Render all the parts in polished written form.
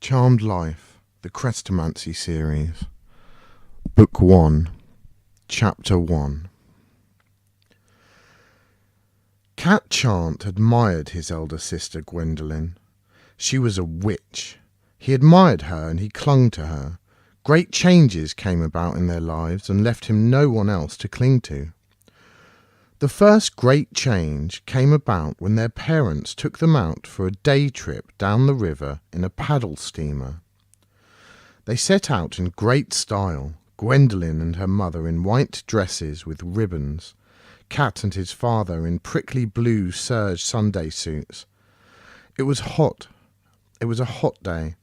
Charmed Life, the Chrestomanci series, Book 1, Chapter 1. Cat Chant admired his elder sister Gwendolen. She was a witch. He admired her and he clung to her. Great changes came about in their lives and left him no one else to cling to. The first great change came about when their parents took them out for a day trip down the river in a paddle steamer. They set out in great style, Gwendolen and her mother in white dresses with ribbons, Cat and his father in prickly blue serge Sunday suits. It was hot. It was a hot day.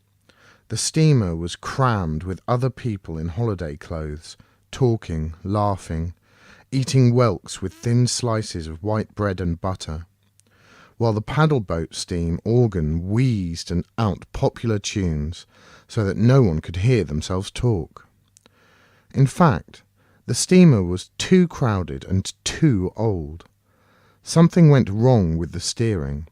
The steamer was crammed with other people in holiday clothes, talking, laughing, eating whelks with thin slices of white bread and butter, while the paddle boat steam organ wheezed and out popular tunes so that no one could hear themselves talk. In fact, the steamer was too crowded and too old. Something went wrong with the steering.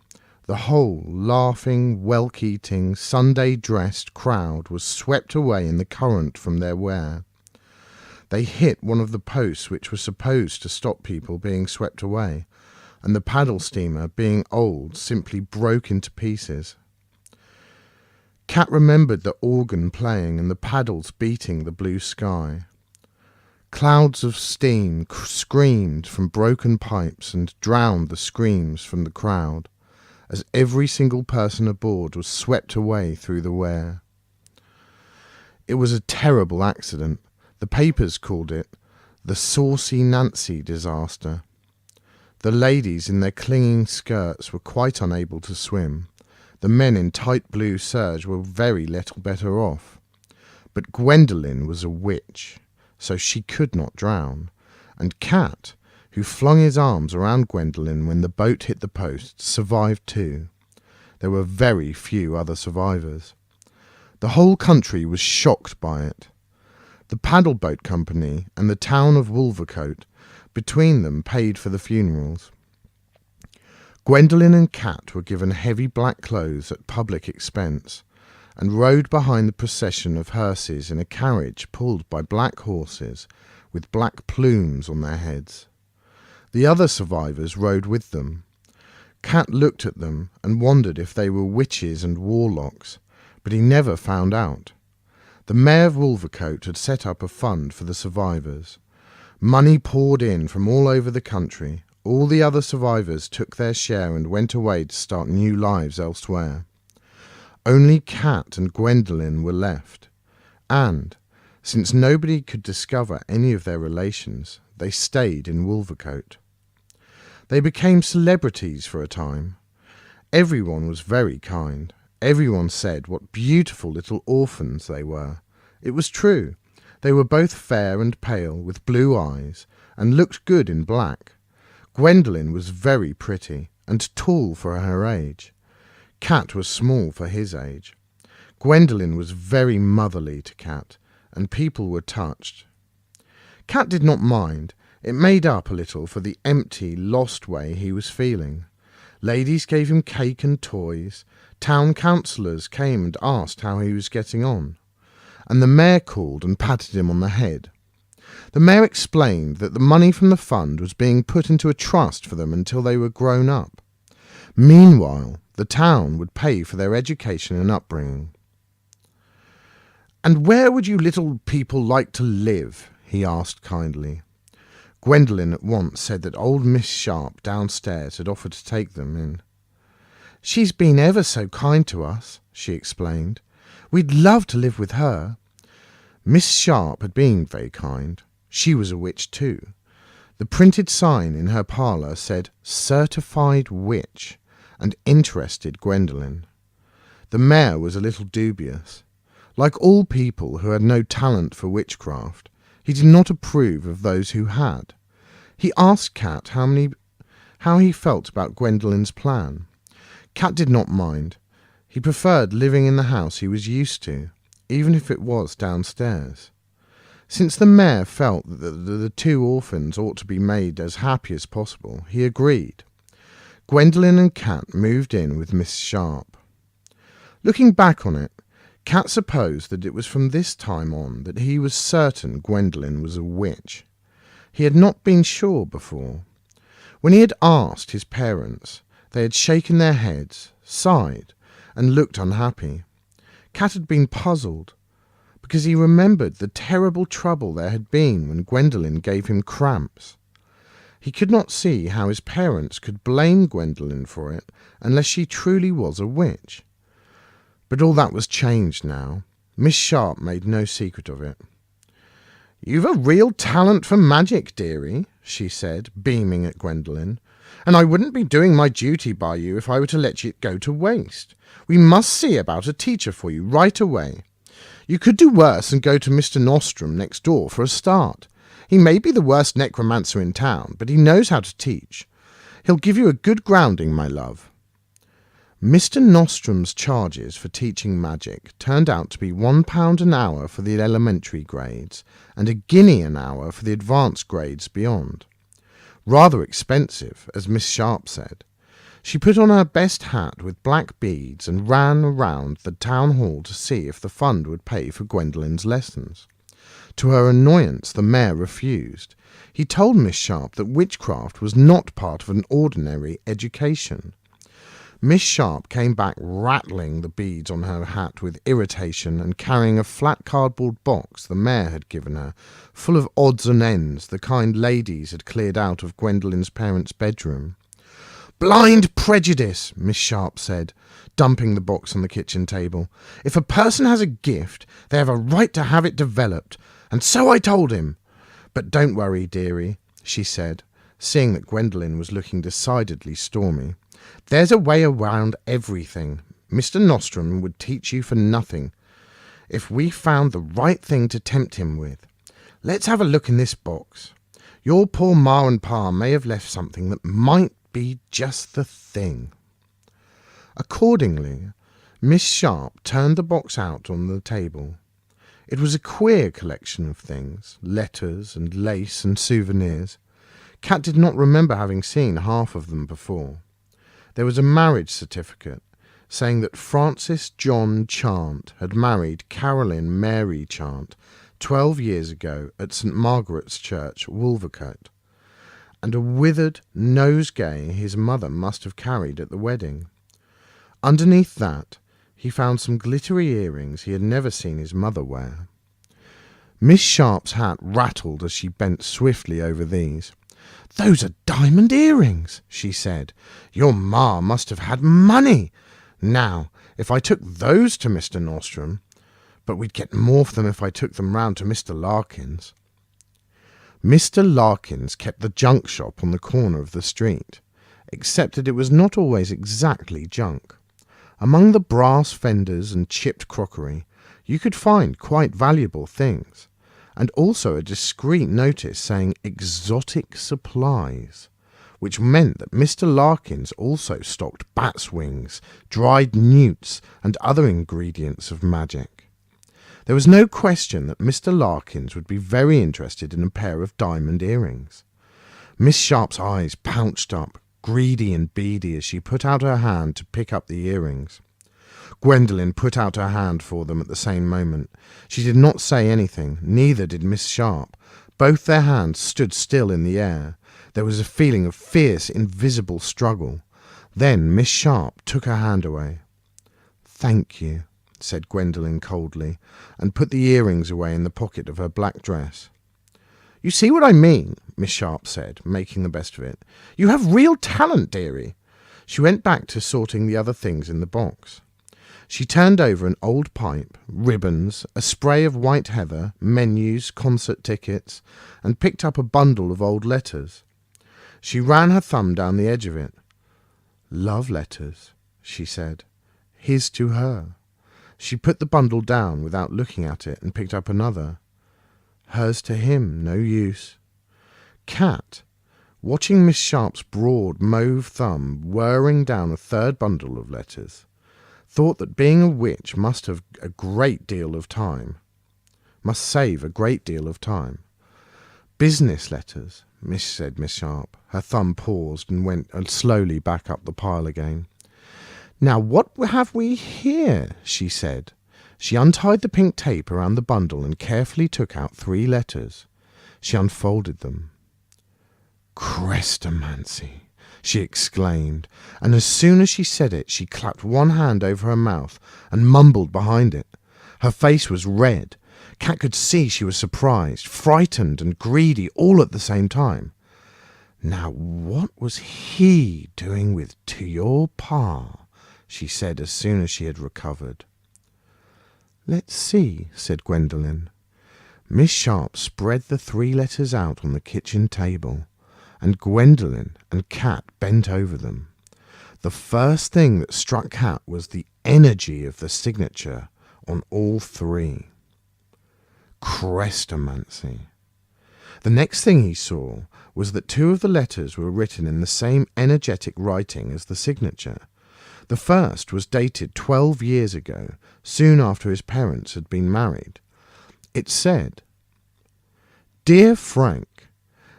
The whole laughing, whelk-eating, Sunday-dressed crowd was swept away in the current from their ware. They hit one of the posts which was supposed to stop people being swept away, and the paddle steamer, being old, simply broke into pieces. Cat remembered the organ playing and the paddles beating the blue sky. Clouds of steam screamed from broken pipes and drowned the screams from the crowd, as every single person aboard was swept away through the ware. It was a terrible accident. The papers called it the Saucy Nancy disaster. The ladies in their clinging skirts were quite unable to swim. The men in tight blue serge were very little better off. But Gwendolen was a witch, so she could not drown, and Cat, who flung his arms around Gwendolen when the boat hit the post, survived too. There were very few other survivors. The whole country was shocked by it. The paddle boat company and the town of Wolvercote between them paid for the funerals. Gwendolen and Cat were given heavy black clothes at public expense and rode behind the procession of hearses in a carriage pulled by black horses with black plumes on their heads. The other survivors rode with them. Cat looked at them and wondered if they were witches and warlocks, but he never found out. The mayor of Wolvercote had set up a fund for the survivors. Money poured in from all over the country. All the other survivors took their share and went away to start new lives elsewhere. Only Cat and Gwendolen were left, and, since nobody could discover any of their relations, they stayed in Wolvercote. They became celebrities for a time. Everyone was very kind. Everyone said what beautiful little orphans they were. It was true. They were both fair and pale, with blue eyes, and looked good in black. Gwendolen was very pretty, and tall for her age. Cat was small for his age. Gwendolen was very motherly to Cat, and people were touched. Cat did not mind. It made up a little for the empty, lost way he was feeling. Ladies gave him cake and toys. Town councillors came and asked how he was getting on, and the mayor called and patted him on the head. The mayor explained that the money from the fund was being put into a trust for them until they were grown up. Meanwhile, the town would pay for their education and upbringing. "And where would you little people like to live?" he asked kindly. Gwendolen at once said that old Miss Sharp downstairs had offered to take them in. "She's been ever so kind to us," she explained. "We'd love to live with her." Miss Sharp had been very kind. She was a witch too. The printed sign in her parlour said "Certified Witch," and interested Gwendolen. The mayor was a little dubious. Like all people who had no talent for witchcraft, he did not approve of those who had. He asked Cat how he felt about Gwendolen's plan. Cat did not mind. He preferred living in the house he was used to, even if it was downstairs. Since the mayor felt that the two orphans ought to be made as happy as possible, he agreed. Gwendolen and Cat moved in with Miss Sharp. Looking back on it, Cat supposed that it was from this time on that he was certain Gwendolen was a witch. He had not been sure before. When he had asked his parents, they had shaken their heads, sighed, and looked unhappy. Cat had been puzzled, because he remembered the terrible trouble there had been when Gwendolen gave him cramps. He could not see how his parents could blame Gwendolen for it unless she truly was a witch. But all that was changed now. Miss Sharp made no secret of it. "You've a real talent for magic, dearie," she said, beaming at Gwendolen, "and I wouldn't be doing my duty by you if I were to let it go to waste. We must see about a teacher for you right away. You could do worse and go to Mr. Nostrum next door for a start. He may be the worst necromancer in town, but he knows how to teach. He'll give you a good grounding, my love." Mr. Nostrum's charges for teaching magic turned out to be £1 an hour for the elementary grades and £1 an hour for the advanced grades beyond. Rather expensive, as Miss Sharp said. She put on her best hat with black beads and ran around the town hall to see if the fund would pay for Gwendolen's lessons. To her annoyance, the mayor refused. He told Miss Sharp that witchcraft was not part of an ordinary education. Miss Sharp came back rattling the beads on her hat with irritation and carrying a flat cardboard box the mayor had given her, full of odds and ends, the kind ladies had cleared out of Gwendolen's parents' bedroom. "Blind prejudice," Miss Sharp said, dumping the box on the kitchen table. "If a person has a gift, they have a right to have it developed, and so I told him. But don't worry, dearie," she said, seeing that Gwendolen was looking decidedly stormy. "There's a way around everything. Mr. Nostrum would teach you for nothing, if we found the right thing to tempt him with. Let's have a look in this box. Your poor ma and pa may have left something that might be just the thing." Accordingly, Miss Sharp turned the box out on the table. It was a queer collection of things, letters and lace and souvenirs. Cat did not remember having seen half of them before. There was a marriage certificate saying that Francis John Chant had married Caroline Mary Chant 12 years ago at St. Margaret's Church, Wolvercote, and a withered nosegay his mother must have carried at the wedding. Underneath that, he found some glittery earrings he had never seen his mother wear. Miss Sharp's hat rattled as she bent swiftly over these. "Those are diamond earrings," she said. "Your ma must have had money. Now, if I took those to Mr. Nostrum, but we'd get more for them if I took them round to Mr. Larkin's." Mr. Larkin's kept the junk shop on the corner of the street, except that it was not always exactly junk. Among the brass fenders and chipped crockery, you could find quite valuable things, and also a discreet notice saying exotic supplies, which meant that Mr. Larkins also stocked bats' wings, dried newts, and other ingredients of magic. There was no question that Mr. Larkins would be very interested in a pair of diamond earrings. Miss Sharp's eyes pounced up, greedy and beady, as she put out her hand to pick up the earrings. Gwendolen put out her hand for them at the same moment. She did not say anything, neither did Miss Sharp. Both their hands stood still in the air. There was a feeling of fierce, invisible struggle. Then Miss Sharp took her hand away. "Thank you," said Gwendolen coldly, and put the earrings away in the pocket of her black dress. "You see what I mean," Miss Sharp said, making the best of it. "You have real talent, dearie." She went back to sorting the other things in the box. She turned over an old pipe, ribbons, a spray of white heather, menus, concert tickets, and picked up a bundle of old letters. She ran her thumb down the edge of it. "Love letters," she said. "His to her." She put the bundle down without looking at it and picked up another. "Hers to him, no use." Cat, watching Miss Sharp's broad mauve thumb whirring down a third bundle of letters, thought that being a witch must save a great deal of time. "Business letters," said Miss Sharp. Her thumb paused and went slowly back up the pile again. "Now what have we here?" she said, She untied the pink tape around the bundle and carefully took out 3 letters. She unfolded them. "Crestomancy," she exclaimed, and as soon as she said it, she clapped one hand over her mouth and mumbled behind it. Her face was red. Cat could see she was surprised, frightened, and greedy all at the same time. "Now what was he doing with to your pa?" she said as soon as she had recovered. "Let's see," said Gwendolen. Miss Sharp spread the 3 letters out on the kitchen table, and Gwendolen and Cat bent over them. The first thing that struck Cat was the energy of the signature on all 3. Crestomancy. The next thing he saw was that 2 of the letters were written in the same energetic writing as the signature. The first was dated 12 years ago, soon after his parents had been married. It said, "Dear Frank,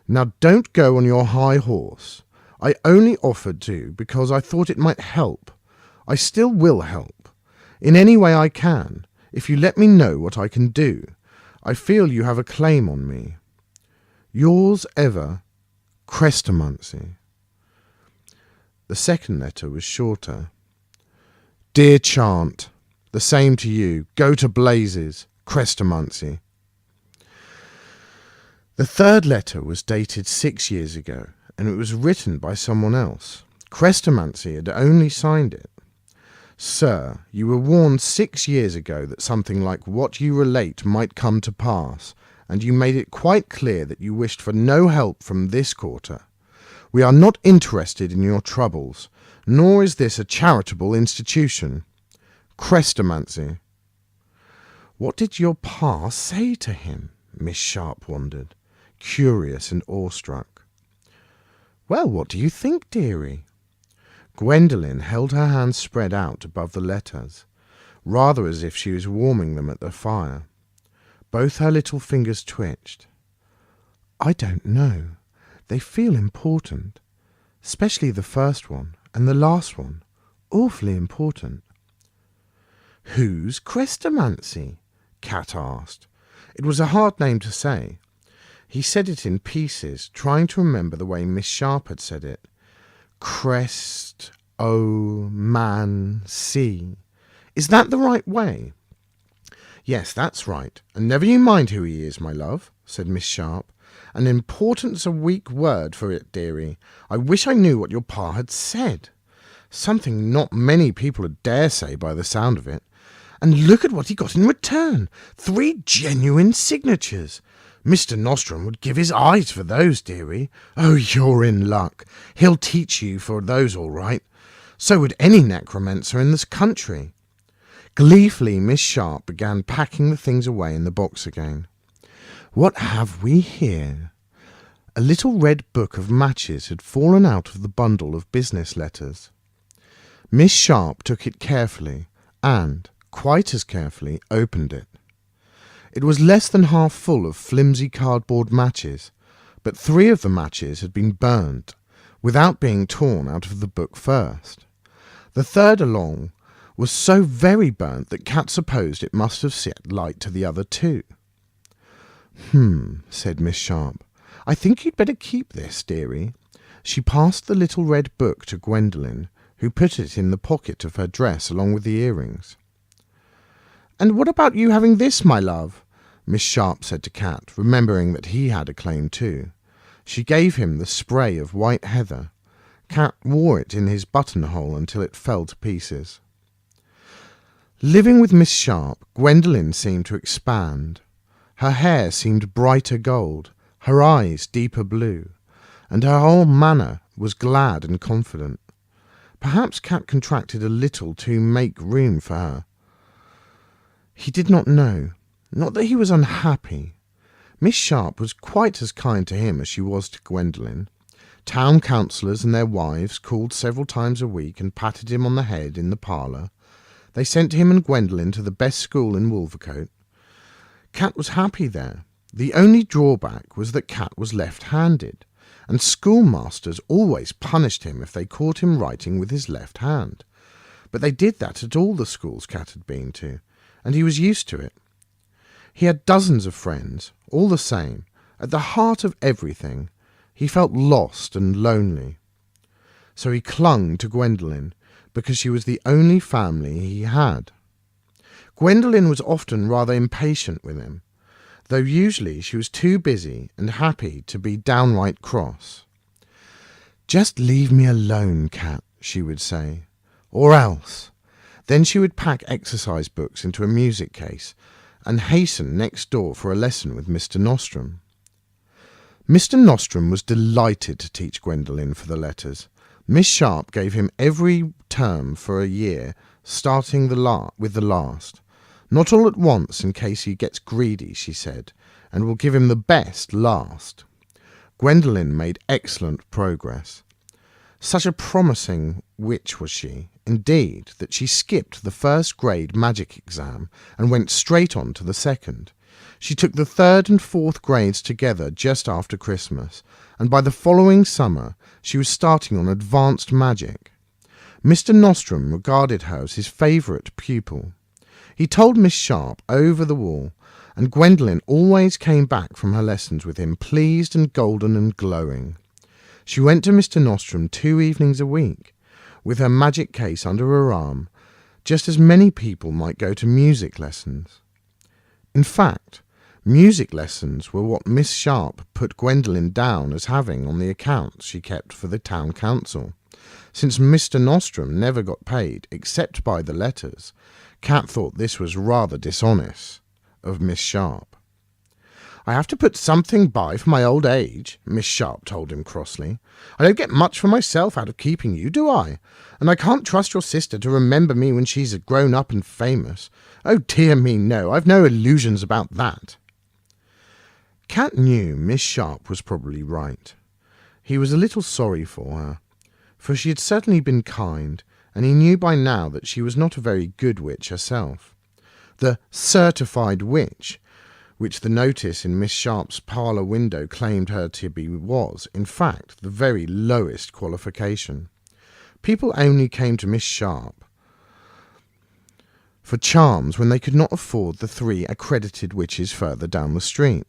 now don't go on your high horse. I only offered to because I thought it might help. I still will help. In any way I can, if you let me know what I can do. I feel you have a claim on me. Yours ever, Crestomancy." The second letter was shorter. "Dear Chant, the same to you. Go to blazes, Crestomancy." The third letter was dated 6 years ago, and it was written by someone else. Crestomancy had only signed it. "Sir, you were warned 6 years ago that something like what you relate might come to pass, and you made it quite clear that you wished for no help from this quarter. We are not interested in your troubles, nor is this a charitable institution. Crestomancy." "What did your pa say to him?" Miss Sharp wondered, curious and awestruck. "Well, what do you think, dearie?" Gwendolen held her hands spread out above the letters, rather as if she was warming them at the fire. Both her little fingers twitched. "I don't know. They feel important, especially the first one and the last one. Awfully important." "Who's Crestomancy?" Cat asked. It was a hard name to say. He said it in pieces, trying to remember the way Miss Sharp had said it. Crest-o-man-see. Is that the right way? "Yes, that's right. And never you mind who he is, my love," said Miss Sharp. "An important's a weak word for it, dearie. I wish I knew what your pa had said. Something not many people would dare say by the sound of it. And look at what he got in return. 3 genuine signatures. Mr. Nostrum would give his eyes for those, dearie. Oh, you're in luck. He'll teach you for those all right. So would any necromancer in this country." Gleefully, Miss Sharp began packing the things away in the box again. "What have we here?" A little red book of matches had fallen out of the bundle of business letters. Miss Sharp took it carefully and, quite as carefully, opened it. It was less than half full of flimsy cardboard matches, but 3 of the matches had been burnt, without being torn out of the book first. The third along was so very burnt that Cat supposed it must have set light to the other 2. Said Miss Sharp. "I think you'd better keep this, dearie." She passed the little red book to Gwendolen, who put it in the pocket of her dress along with the earrings. "And what about you having this, my love?" Miss Sharp said to Cat, remembering that he had a claim too. She gave him the spray of white heather. Cat wore it in his buttonhole until it fell to pieces. Living with Miss Sharp, Gwendolen seemed to expand. Her hair seemed brighter gold, her eyes deeper blue, and her whole manner was glad and confident. Perhaps Cat contracted a little to make room for her. He did not know. Not that he was unhappy. Miss Sharp was quite as kind to him as she was to Gwendolen. Town councillors and their wives called several times a week and patted him on the head in the parlour. They sent him and Gwendolen to the best school in Wolvercote. Cat was happy there. The only drawback was that Cat was left-handed, and schoolmasters always punished him if they caught him writing with his left hand. But they did that at all the schools Cat had been to, and he was used to it. He had dozens of friends, all the same. At the heart of everything, he felt lost and lonely. So he clung to Gwendolen because she was the only family he had. Gwendolen was often rather impatient with him, though usually she was too busy and happy to be downright cross. "Just leave me alone, Cat," she would say, "or else." Then she would pack exercise books into a music case and hasten next door for a lesson with Mr. Nostrum. Mr. Nostrum was delighted to teach Gwendolen for the letters. Miss Sharp gave him every term for a year, starting with the last. Not all at once, in case he gets greedy, she said, and will give him the best last. Gwendolen made excellent progress. Such a promising witch was she, indeed, that she skipped the first grade magic exam and went straight on to the second. She took the third and fourth grades together just after Christmas, and by the following summer she was starting on advanced magic. Mr. Nostrum regarded her as his favourite pupil. He told Miss Sharp over the wall, and Gwendolen always came back from her lessons with him pleased and golden and glowing. She went to Mr. Nostrum 2 evenings a week, with her magic case under her arm, just as many people might go to music lessons. In fact, music lessons were what Miss Sharp put Gwendolen down as having on the accounts she kept for the town council. Since Mr. Nostrum never got paid except by the letters, Cat thought this was rather dishonest of Miss Sharp. "I have to put something by for my old age," Miss Sharp told him crossly. "I don't get much for myself out of keeping you, do I? And I can't trust your sister to remember me when she's grown up and famous. Oh dear me, no, I've no illusions about that." Cat knew Miss Sharp was probably right. He was a little sorry for her, for she had certainly been kind, and he knew by now that she was not a very good witch herself. The certified witch, which the notice in Miss Sharp's parlour window claimed her to be, was, in fact, the very lowest qualification. People only came to Miss Sharp for charms when they could not afford the 3 accredited witches further down the street.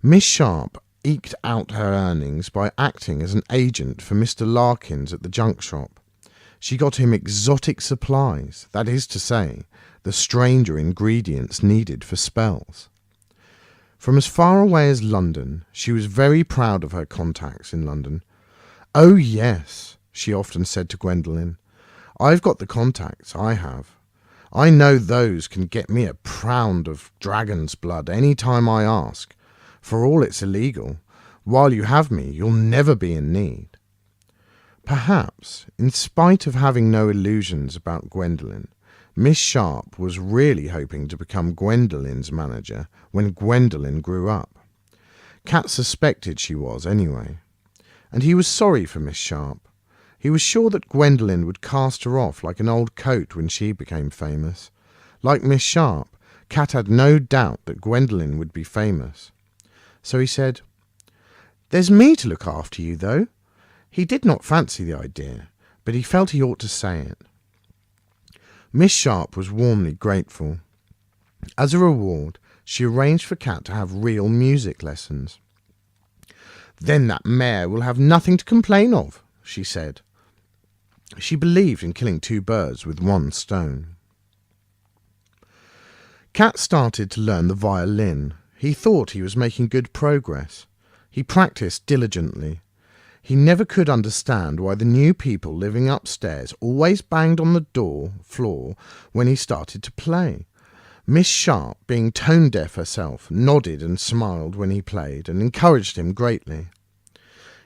Miss Sharp eked out her earnings by acting as an agent for Mr. Larkins at the junk shop. She got him exotic supplies, that is to say, the stranger ingredients needed for spells. From as far away as London, she was very proud of her contacts in London. "Oh yes," she often said to Gwendolen, "I've got the contacts, I have. I know those can get me a pound of dragon's blood any time I ask. For all it's illegal, while you have me, you'll never be in need." Perhaps, in spite of having no illusions about Gwendolen, Miss Sharp was really hoping to become Gwendolen's manager when Gwendolen grew up. Cat suspected she was anyway. And he was sorry for Miss Sharp. He was sure that Gwendolen would cast her off like an old coat when she became famous. Like Miss Sharp, Cat had no doubt that Gwendolen would be famous. So he said, "There's me to look after you, though." He did not fancy the idea, but he felt he ought to say it. Miss Sharp was warmly grateful. As a reward, she arranged for Cat to have real music lessons. "Then that mare will have nothing to complain of," she said. She believed in killing 2 birds with 1 stone. Cat started to learn the violin. He thought he was making good progress. He practiced diligently. He never could understand why the new people living upstairs always banged on the floor when he started to play. Miss Sharp, being tone-deaf herself, nodded and smiled when he played and encouraged him greatly.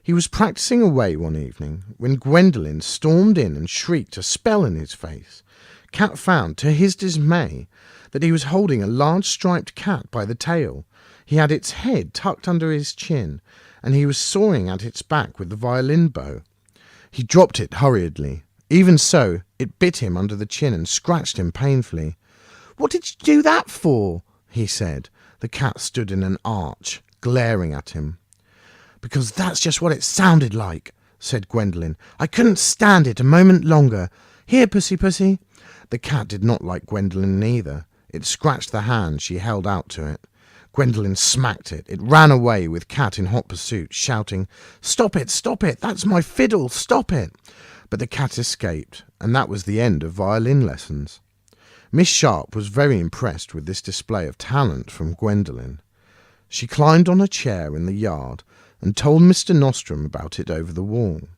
He was practising away one evening when Gwendolen stormed in and shrieked a spell in his face. Cat found, to his dismay, that he was holding a large striped cat by the tail. He had its head tucked under his chin, and he was sawing at its back with the violin bow. He dropped it hurriedly. Even so, it bit him under the chin and scratched him painfully. "What did you do that for?" he said. The cat stood in an arch, glaring at him. "Because that's just what it sounded like," said Gwendolen. "I couldn't stand it a moment longer. Here, pussy, pussy." The cat did not like Gwendolen either. It scratched the hand she held out to it. Gwendolen smacked it. It ran away with Cat in hot pursuit, shouting, "Stop it, stop it, that's my fiddle, stop it!" But the cat escaped, and that was the end of violin lessons. Miss Sharp was very impressed with this display of talent from Gwendolen. She climbed on a chair in the yard and told Mr. Nostrum about it over the wall.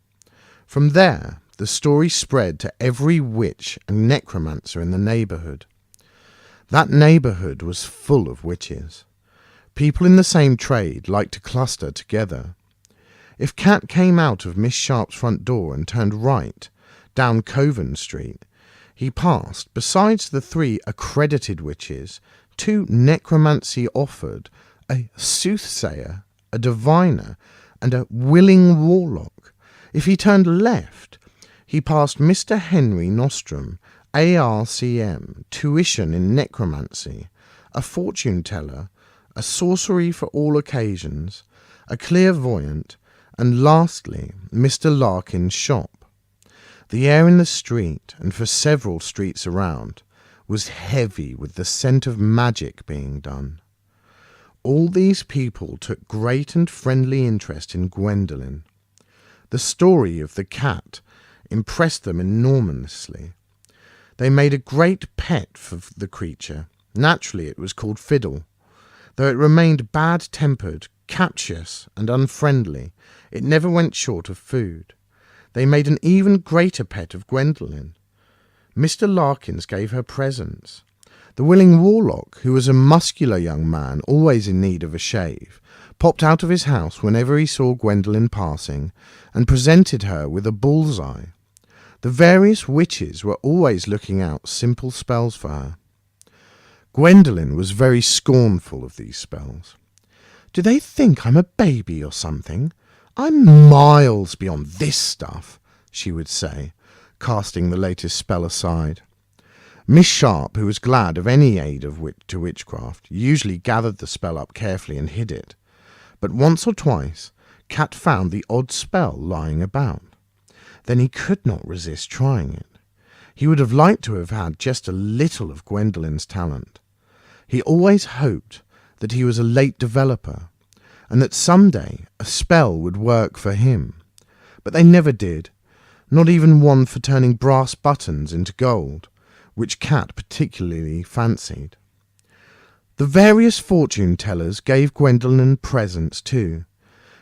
From there, the story spread to every witch and necromancer in the neighbourhood. That neighbourhood was full of witches. People in the same trade liked to cluster together. If Cat came out of Miss Sharp's front door and turned right, down Coven Street, he passed, besides the 3 accredited witches, 2 necromancy offered, a soothsayer, a diviner, and a willing warlock. If he turned left, he passed Mr. Henry Nostrum, ARCM, tuition in necromancy, a fortune-teller, a sorcery for all occasions, a clairvoyant, and lastly, Mr. Larkin's shop. The air in the street, and for several streets around, was heavy with the scent of magic being done. All these people took great and friendly interest in Gwendolen. The story of the cat impressed them enormously. They made a great pet for the creature. Naturally, it was called Fiddle. Though it remained bad-tempered, captious, and unfriendly, it never went short of food. They made an even greater pet of Gwendolen. Mr. Larkins gave her presents. The willing warlock, who was a muscular young man always in need of a shave, popped out of his house whenever he saw Gwendolen passing, and presented her with a bullseye. The various witches were always looking out simple spells for her. Gwendolen was very scornful of these spells. "Do they think I'm a baby or something? I'm miles beyond this stuff," she would say, casting the latest spell aside. Miss Sharp, who was glad of any aid to witchcraft, usually gathered the spell up carefully and hid it. But once or twice, Cat found the odd spell lying about. Then he could not resist trying it. He would have liked to have had just a little of Gwendolen's talent. He always hoped that he was a late developer, and that someday a spell would work for him. But they never did, not even one for turning brass buttons into gold, which Cat particularly fancied. The various fortune-tellers gave Gwendolen presents too.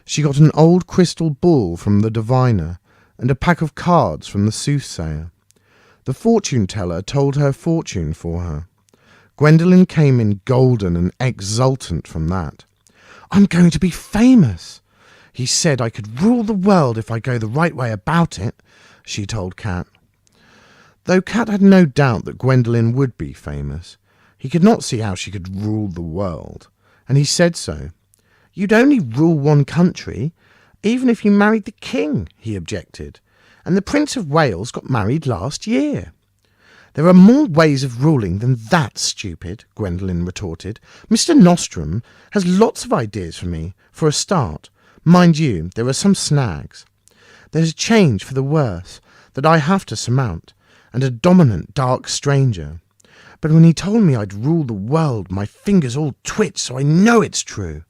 She got an old crystal ball from the diviner, and a pack of cards from the soothsayer. The fortune-teller told her fortune for her. Gwendolen came in golden and exultant from that. "I'm going to be famous. He said I could rule the world if I go the right way about it," she told Cat. Though Cat had no doubt that Gwendolen would be famous, he could not see how she could rule the world, and he said so. "You'd only rule one country, even if you married the king," he objected, "and the Prince of Wales got married last year." "There are more ways of ruling than that, stupid," Gwendolen retorted. "Mr. Nostrum has lots of ideas for me, for a start. Mind you, there are some snags. There's a change for the worse that I have to surmount, and a dominant dark stranger. But when he told me I'd rule the world, my fingers all twitched, so I know it's true."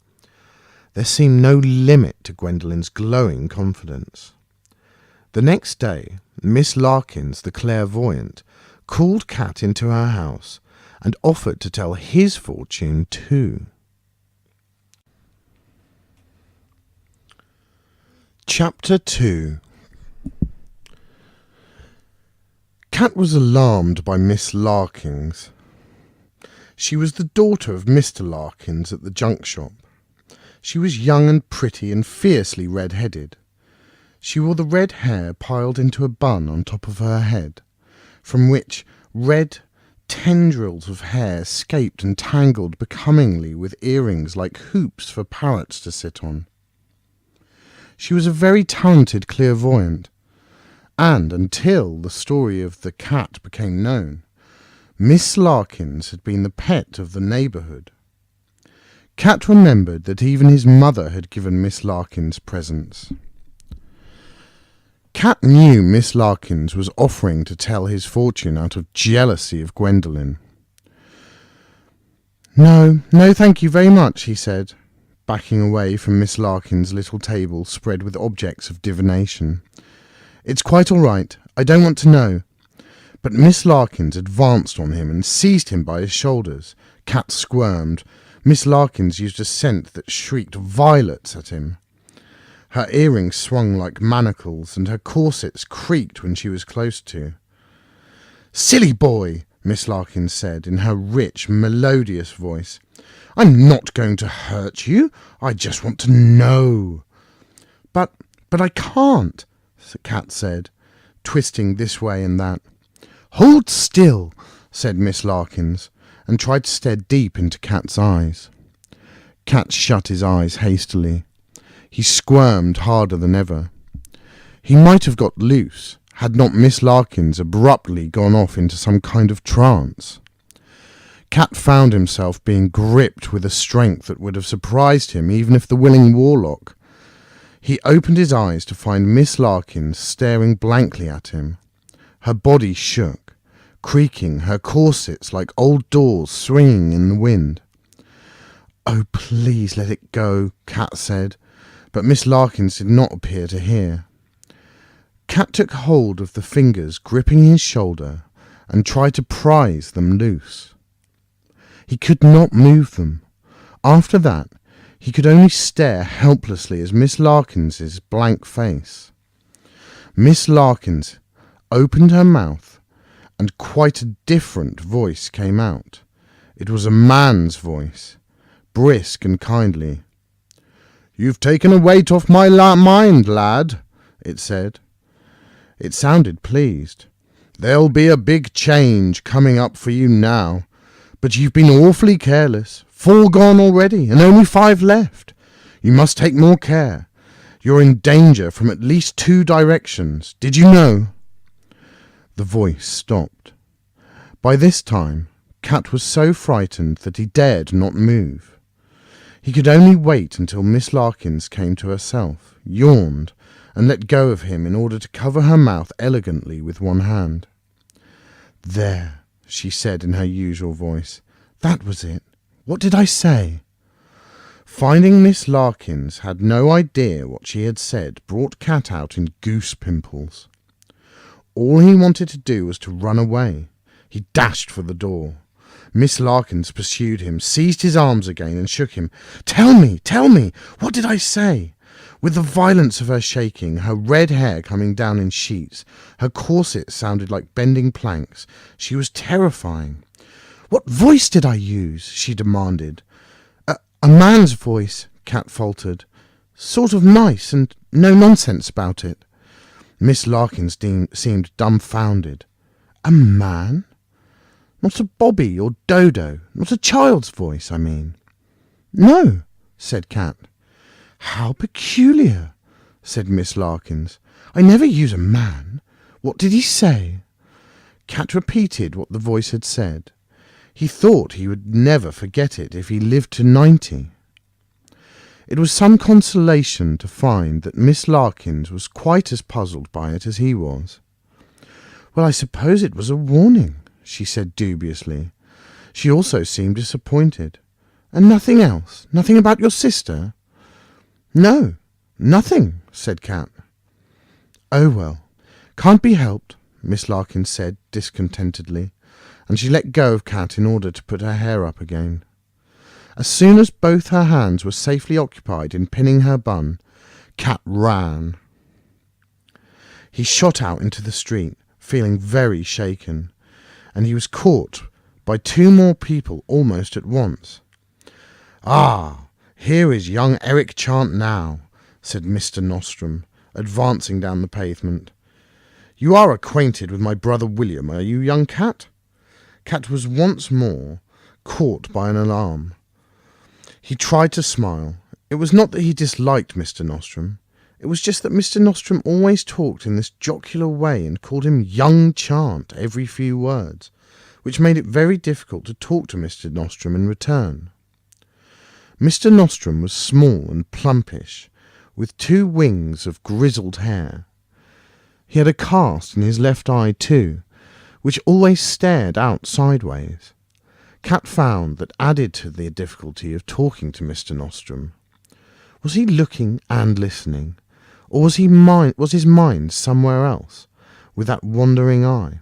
There seemed no limit to Gwendolen's glowing confidence. The next day, Miss Larkins, the clairvoyant, called Cat into her house and offered to tell his fortune too. Chapter 2. Cat was alarmed by Miss Larkins. She was the daughter of Mr. Larkins at the junk shop. She was young and pretty and fiercely red-headed. She wore the red hair piled into a bun on top of her head, from which red tendrils of hair escaped and tangled becomingly with earrings like hoops for parrots to sit on. She was a very talented clairvoyant, and until the story of the cat became known, Miss Larkins had been the pet of the neighbourhood. Cat remembered that even his mother had given Miss Larkins presents. Cat knew Miss Larkins was offering to tell his fortune out of jealousy of Gwendolen. No, thank you very much, he said, backing away from Miss Larkin's little table spread with objects of divination. It's quite all right. I don't want to know. But Miss Larkins advanced on him and seized him by his shoulders. Cat squirmed. Miss Larkins used a scent that shrieked violets at him. Her earrings swung like manacles, and her corsets creaked when she was close to. "Silly boy," Miss Larkins said in her rich, melodious voice. "I'm not going to hurt you. I just want to know." But I can't," Cat said, twisting this way and that. "Hold still," said Miss Larkins, and tried to stare deep into Cat's eyes. Cat shut his eyes hastily. He squirmed harder than ever. He might have got loose had not Miss Larkins abruptly gone off into some kind of trance. Cat found himself being gripped with a strength that would have surprised him even if the willing warlock. He opened his eyes to find Miss Larkins staring blankly at him. Her body shook, creaking, her corsets like old doors swinging in the wind. "Oh, please let it go," Cat said, but Miss Larkins did not appear to hear. Cat took hold of the fingers gripping his shoulder and tried to prise them loose. He could not move them. After that, he could only stare helplessly at Miss Larkins's blank face. Miss Larkins opened her mouth, and quite a different voice came out. It was a man's voice, brisk and kindly. "You've taken a weight off my mind, lad," it said. It sounded pleased. "There'll be a big change coming up for you now, but you've been awfully careless. 4 gone already, and only 5 left. You must take more care. You're in danger from at least 2 directions. Did you know?" The voice stopped. By this time, Cat was so frightened that he dared not move. He could only wait until Miss Larkins came to herself, yawned, and let go of him in order to cover her mouth elegantly with one hand. "There," she said in her usual voice. "That was it. What did I say?" Finding Miss Larkins had no idea what she had said brought Cat out in goose pimples. All he wanted to do was to run away. He dashed for the door. Miss Larkins pursued him, seized his arms again and shook him. Tell me, what did I say?" With the violence of her shaking, her red hair coming down in sheets, her corset sounded like bending planks. She was terrifying. "What voice did I use?" she demanded. A man's voice," Cat faltered. "Sort of nice and no nonsense about it." Miss Larkins seemed dumbfounded. "A man? Not a Bobby or Dodo? Not a child's voice, I mean?" "No," said Cat. "How peculiar," said Miss Larkins. "I never use a man. What did he say?" Cat repeated what the voice had said. He thought he would never forget it if he lived to 90. It was some consolation to find that Miss Larkins was quite as puzzled by it as he was. "Well, I suppose it was a warning," she said dubiously. She also seemed disappointed. "And nothing else? Nothing about your sister?" "No, nothing," said Cat. "Oh, well, can't be helped," Miss Larkins said discontentedly, and she let go of Cat in order to put her hair up again. As soon as both her hands were safely occupied in pinning her bun, Cat ran. He shot out into the street, feeling very shaken, and he was caught by 2 more people almost at once. "Ah, here is young Eric Chant now," said Mr. Nostrum, advancing down the pavement. "You are acquainted with my brother William, are you, young Cat?" Cat was once more caught by an alarm. He tried to smile. It was not that he disliked Mr. Nostrum. It was just that Mr. Nostrum always talked in this jocular way and called him young Chant every few words, which made it very difficult to talk to Mr. Nostrum in return. Mr. Nostrum was small and plumpish, with 2 wings of grizzled hair. He had a cast in his left eye too, which always stared out sideways. Cat found that added to the difficulty of talking to Mr. Nostrum. Was he looking and listening, or was his mind somewhere else, with that wandering eye?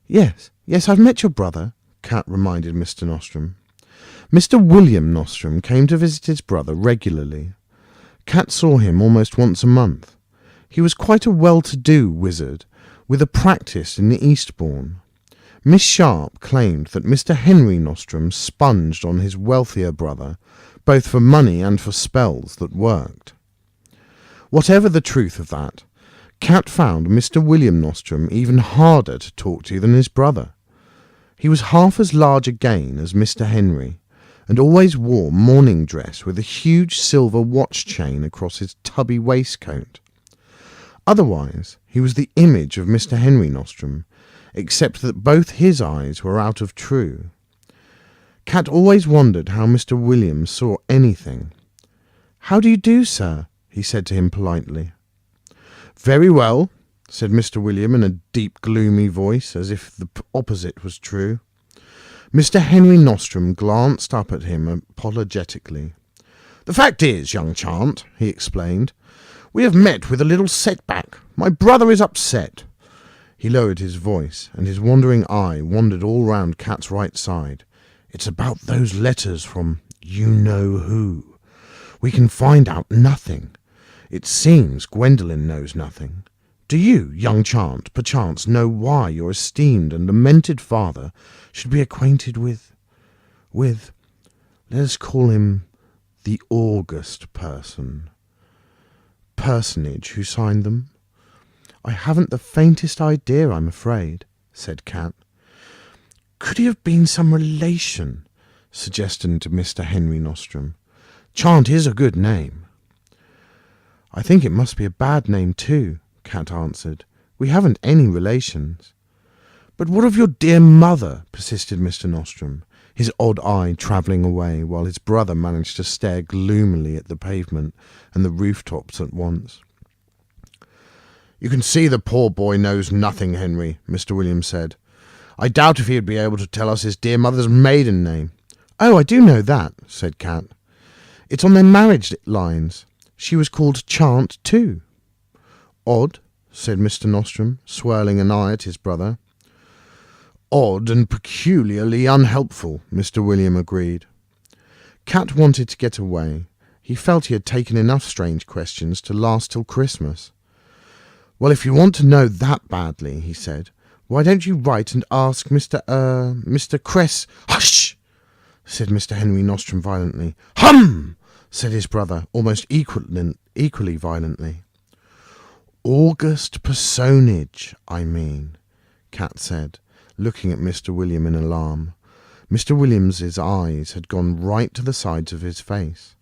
Yes, I've met your brother, Cat reminded Mr. Nostrum. Mr. William Nostrum came to visit his brother regularly. Cat saw him almost once a month. He was quite a well-to-do wizard, with a practice in the Eastbourne. Miss Sharp claimed that Mr. Henry Nostrum sponged on his wealthier brother, both for money and for spells that worked. Whatever the truth of that, Cat found Mr. William Nostrum even harder to talk to than his brother. He was half as large again as Mr. Henry, and always wore morning dress with a huge silver watch chain across his tubby waistcoat. Otherwise, he was the image of Mr. Henry Nostrum, except that both his eyes were out of true. Cat always wondered how Mr. William saw anything. "How do you do, sir?" he said to him politely. "Very well," said Mr. William in a deep, gloomy voice, as if the opposite was true. Mr. Henry Nostrum glanced up at him apologetically. "The fact is, young Chant," he explained, "we have met with a little setback. My brother is upset." He lowered his voice, and his wandering eye wandered all round Cat's right side. "It's about those letters from you-know-who. We can find out nothing. It seems Gwendolen knows nothing. Do you, young Chant, perchance know why your esteemed and lamented father should be acquainted with, let us call him the august personage who signed them?" "I haven't the faintest idea, I'm afraid," said Cat. "Could he have been some relation?" suggested Mr. Henry Nostrum. "Chant is a good name." "I think it must be a bad name too," Cat answered. "We haven't any relations." "But what of your dear mother?" persisted Mr. Nostrum, his odd eye travelling away, while his brother managed to stare gloomily at the pavement and the rooftops at once. "You can see the poor boy knows nothing, Henry," Mr. William said. "I doubt if he would be able to tell us his dear mother's maiden name." "Oh, I do know that," said Cat. "It's on their marriage lines. She was called Chant too." "Odd," said Mr. Nostrum, swirling an eye at his brother. "Odd and peculiarly unhelpful," Mr. William agreed. Cat wanted to get away. He felt he had taken enough strange questions to last till Christmas. "Well, if you want to know that badly," he said, "why don't you write and ask Mr. Cress—" "Hush!" said Mr. Henry Nostrum violently. "Hum!" said his brother, almost equally violently. "August personage, I mean," Cat said, looking at Mr. William in alarm. Mr. William's eyes had gone right to the sides of his face.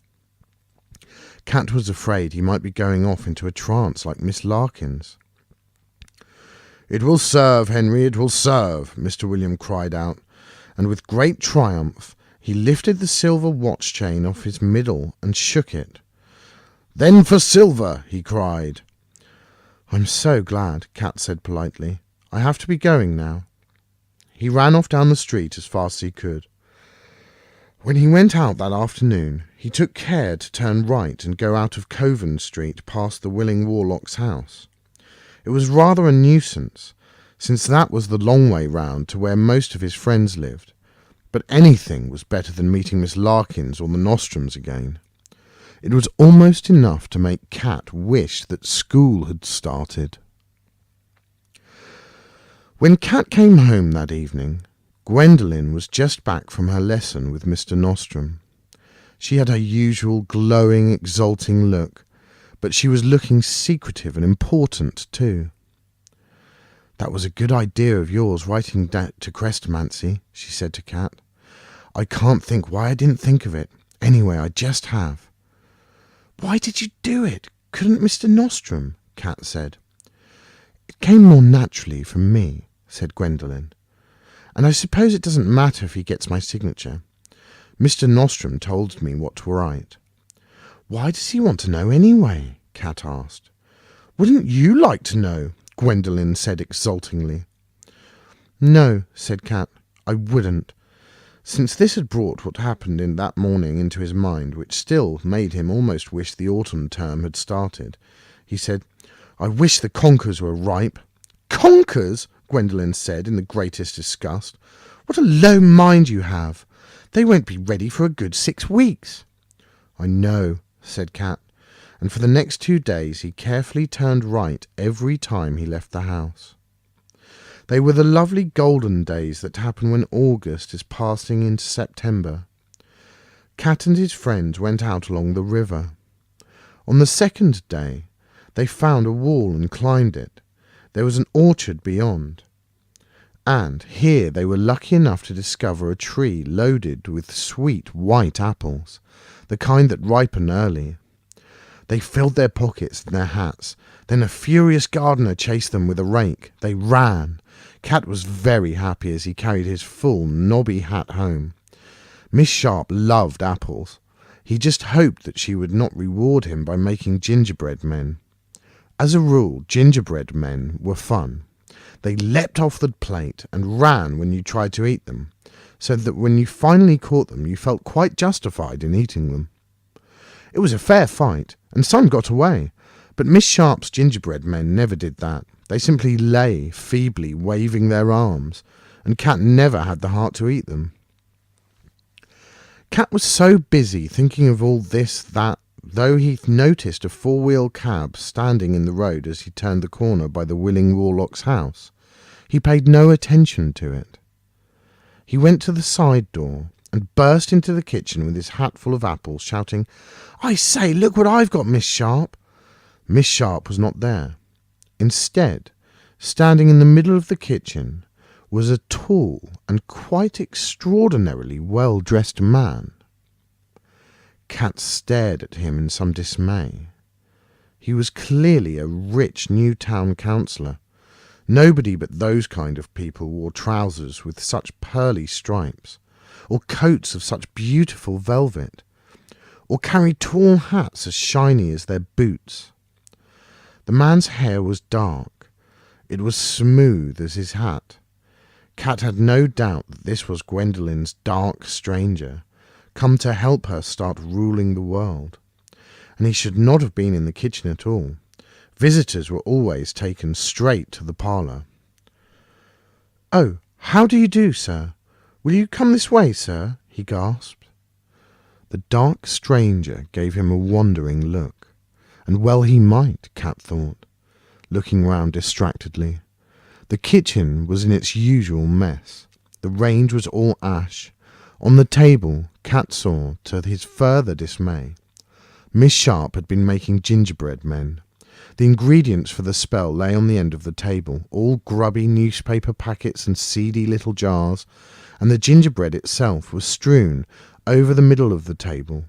Cat was afraid he might be going off into a trance like Miss Larkins. "It will serve, Henry, it will serve," Mr. William cried out, and with great triumph he lifted the silver watch chain off his middle and shook it. "Then for silver!" he cried. "I'm so glad," Cat said politely. "I have to be going now." He ran off down the street as fast as he could. When he went out that afternoon, he took care to turn right and go out of Coven Street past the Willing Warlock's house. It was rather a nuisance, since that was the long way round to where most of his friends lived, but anything was better than meeting Miss Larkins or the Nostrums again. It was almost enough to make Cat wish that school had started. When Cat came home that evening, Gwendolen was just back from her lesson with Mr. Nostrum. She had her usual glowing, exulting look, but she was looking secretive and important too. "That was a good idea of yours, writing that to Crestmancy," she said to Cat. "I can't think why I didn't think of it. Anyway, I just have." "Why did you do it? Couldn't Mr. Nostrum?" Cat said. "It came more naturally from me," said Gwendolen. "And I suppose it doesn't matter if he gets my signature. Mr. Nostrum told me what to write." "Why does he want to know anyway?" Cat asked. "Wouldn't you like to know?" Gwendolen said exultingly. "No," said Cat, "I wouldn't. Since this had brought what happened in that morning into his mind, which still made him almost wish the autumn term had started, he said, "I wish the conkers were ripe." "Conkers?" Gwendolen said in the greatest disgust. "What a low mind you have. They won't be ready for a good 6 weeks." "I know," said Cat, and for the next 2 days he carefully turned right every time he left the house. They were the lovely golden days that happen when August is passing into September. Cat and his friends went out along the river. On the second day, they found a wall and climbed it. There was an orchard beyond. And here they were lucky enough to discover a tree loaded with sweet white apples, the kind that ripen early. They filled their pockets and their hats. Then a furious gardener chased them with a rake. They ran. Cat was very happy as he carried his full knobby hat home. Miss Sharp loved apples. He just hoped that she would not reward him by making gingerbread men. As a rule, gingerbread men were fun. They leapt off the plate and ran when you tried to eat them, so that when you finally caught them, you felt quite justified in eating them. It was a fair fight, and some got away, but Miss Sharp's gingerbread men never did that. They simply lay, feebly waving their arms, and Cat never had the heart to eat them. Cat was so busy thinking of all this that, though he noticed a 4-wheel cab standing in the road as he turned the corner by the willing Warlock's house, he paid no attention to it. He went to the side door and burst into the kitchen with his hat full of apples, shouting, "I say, look what I've got, Miss Sharp." Miss Sharp was not there. Instead, standing in the middle of the kitchen, was a tall and quite extraordinarily well-dressed man. Cat stared at him in some dismay. He was clearly a rich new town councillor. Nobody but those kind of people wore trousers with such pearly stripes, or coats of such beautiful velvet, or carried tall hats as shiny as their boots. The man's hair was dark. It was smooth as his hat. Cat had no doubt that this was Gwendolen's dark stranger, come to help her start ruling the world. And he should not have been in the kitchen at all. Visitors were always taken straight to the parlour. "Oh, how do you do, sir? Will you come this way, sir?" he gasped. The dark stranger gave him a wandering look. And well he might, Cat thought, looking round distractedly. The kitchen was in its usual mess. The range was all ash. On the table, Cat saw, to his further dismay, Miss Sharp had been making gingerbread men. The ingredients for the spell lay on the end of the table, all grubby newspaper packets and seedy little jars, and the gingerbread itself was strewn over the middle of the table.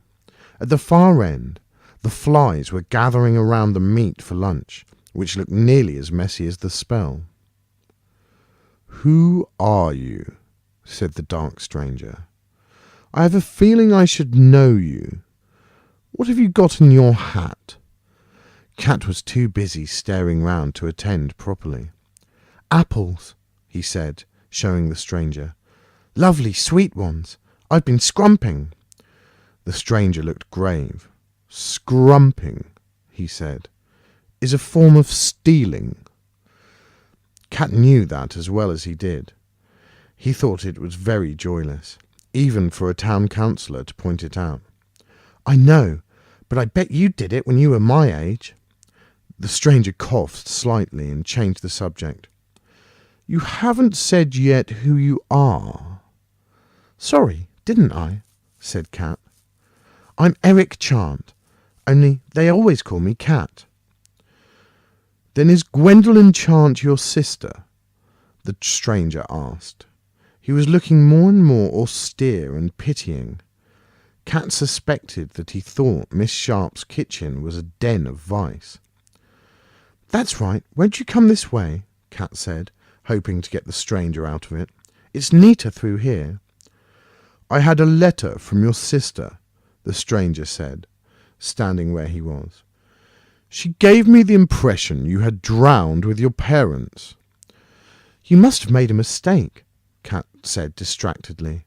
At the far end, the flies were gathering around the meat for lunch, which looked nearly as messy as the spell. "Who are you?" said the dark stranger. "I have a feeling I should know you. What have you got in your hat?" Cat was too busy staring round to attend properly. "Apples," he said, showing the stranger. "Lovely sweet ones. I've been scrumping." The stranger looked grave. "Scrumping," he said, "is a form of stealing." Cat knew that as well as he did. He thought it was very joyless, even for a town councillor to point it out. "I know, but I bet you did it when you were my age." The stranger coughed slightly and changed the subject. "You haven't said yet who you are." "Sorry, didn't I?" said Cat. "I'm Eric Chant, only they always call me Cat." "Then is Gwendolen Chant your sister?" the stranger asked. He was looking more and more austere and pitying. Cat suspected that he thought Miss Sharp's kitchen was a den of vice. "That's right, won't you come this way?" Cat said, hoping to get the stranger out of it. "It's neater through here." "I had a letter from your sister," the stranger said, standing where he was. "She gave me the impression you had drowned with your parents." "You must have made a mistake," Cat said distractedly.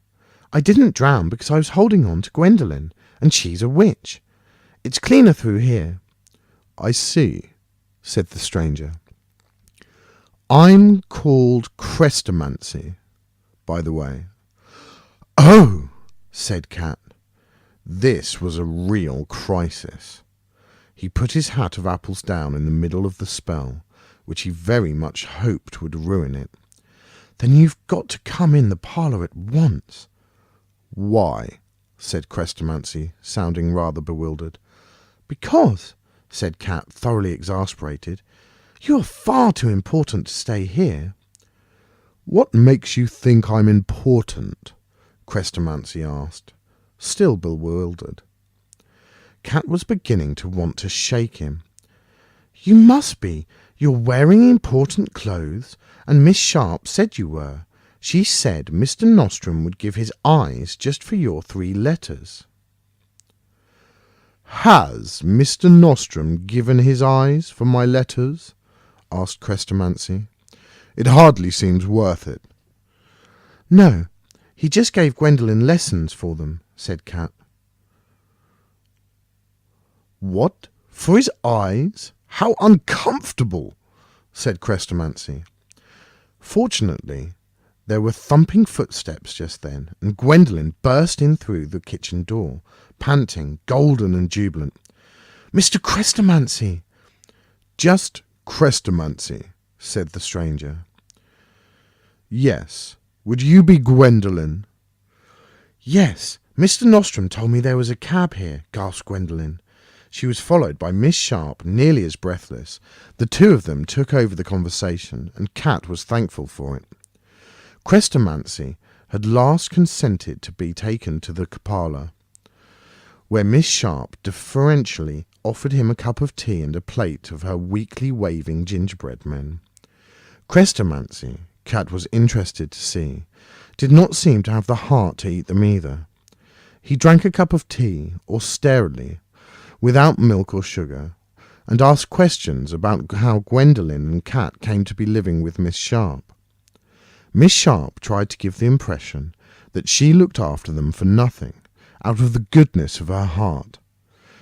I didn't drown because I was holding on to Gwendolen, and she's a witch. It's cleaner through here." "I see," said the stranger. "I'm called Crestomancy, by the way." "Oh," said Cat. This was a real crisis. He put his hat of apples down in the middle of the spell, which he very much hoped would ruin it. "Then you've got to come in the parlour at once." "Why?" said Crestomancy, sounding rather bewildered. "Because," said Cat, thoroughly exasperated, "you are far too important to stay here." "What makes you think I'm important?" Crestomancy asked, still bewildered. Cat was beginning to want to shake him. "You must be. You're wearing important clothes, and Miss Sharp said you were. She said Mr. Nostrum would give his eyes just for your 3 letters. "Has Mr. Nostrum given his eyes for my letters?" asked Crestomancy. "It hardly seems worth it." "No, he just gave Gwendolen lessons for them," said Cat. "What? For his eyes? How uncomfortable!" said Crestomancy. Fortunately, there were thumping footsteps just then, and Gwendolen burst in through the kitchen door, panting, golden and jubilant. "Mr. Crestomancy!" "Just Crestomancy," said the stranger. "Yes. Would you be Gwendolen?" "Yes. Mr. Nostrum told me there was a cab here," gasped Gwendolen. She was followed by Miss Sharp, nearly as breathless. The 2 of them took over the conversation, and Cat was thankful for it. Crestomancy had last consented to be taken to the parlour, where Miss Sharp deferentially offered him a cup of tea and a plate of her weekly waving gingerbread men. Crestomancy, Cat was interested to see, did not seem to have the heart to eat them either. He drank a cup of tea, austerely, without milk or sugar, and asked questions about how Gwendolen and Cat came to be living with Miss Sharp. Miss Sharp tried to give the impression that she looked after them for nothing, out of the goodness of her heart.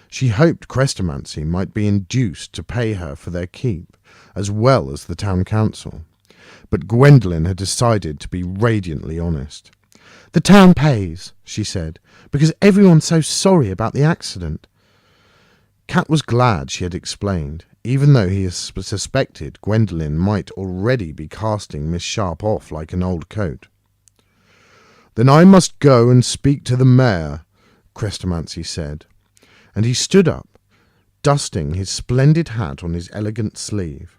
She hoped Crestomancy might be induced to pay her for their keep, as well as the town council. But Gwendolen had decided to be radiantly honest. "The town pays," she said, "because everyone's so sorry about the accident." Cat was glad she had explained, even though he suspected Gwendolen might already be casting Miss Sharp off like an old coat. "Then I must go and speak to the mayor," Crestomancy said, and he stood up, dusting his splendid hat on his elegant sleeve.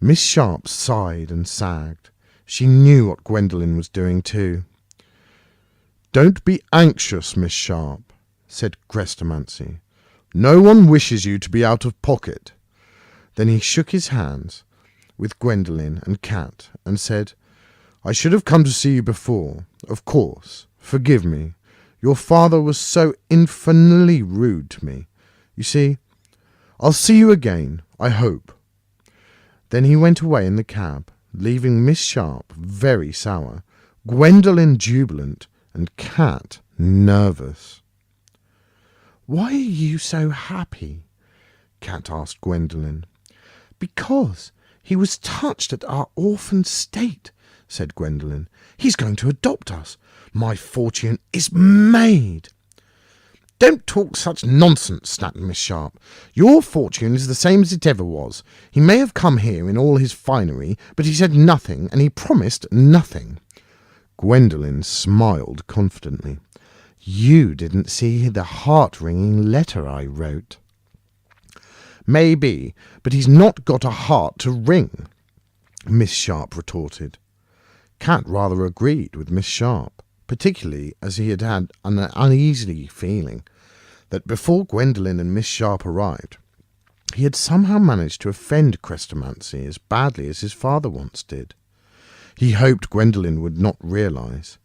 Miss Sharp sighed and sagged. She knew what Gwendolen was doing too. "Don't be anxious, Miss Sharp," said Crestomancy. "No one wishes you to be out of pocket." Then he shook his hands with Gwendolen and Cat and said, "I should have come to see you before, of course. Forgive me. Your father was so infernally rude to me. You see, I'll see you again, I hope." Then he went away in the cab, leaving Miss Sharp very sour, Gwendolen jubilant, and Cat nervous. "Why are you so happy?" Cat asked Gwendolen. "Because he was touched at our orphan state," said Gwendolen. "He's going to adopt us. My fortune is made." "Don't talk such nonsense," snapped Miss Sharp. "Your fortune is the same as it ever was. He may have come here in all his finery, but he said nothing, and he promised nothing." Gwendolen smiled confidently. "You didn't see the heart-wringing letter I wrote." "Maybe, but he's not got a heart to wring," Miss Sharp retorted. Cat rather agreed with Miss Sharp, particularly as he had had an uneasy feeling that before Gwendolen and Miss Sharp arrived, he had somehow managed to offend Crestomancy as badly as his father once did. He hoped Gwendolen would not realise.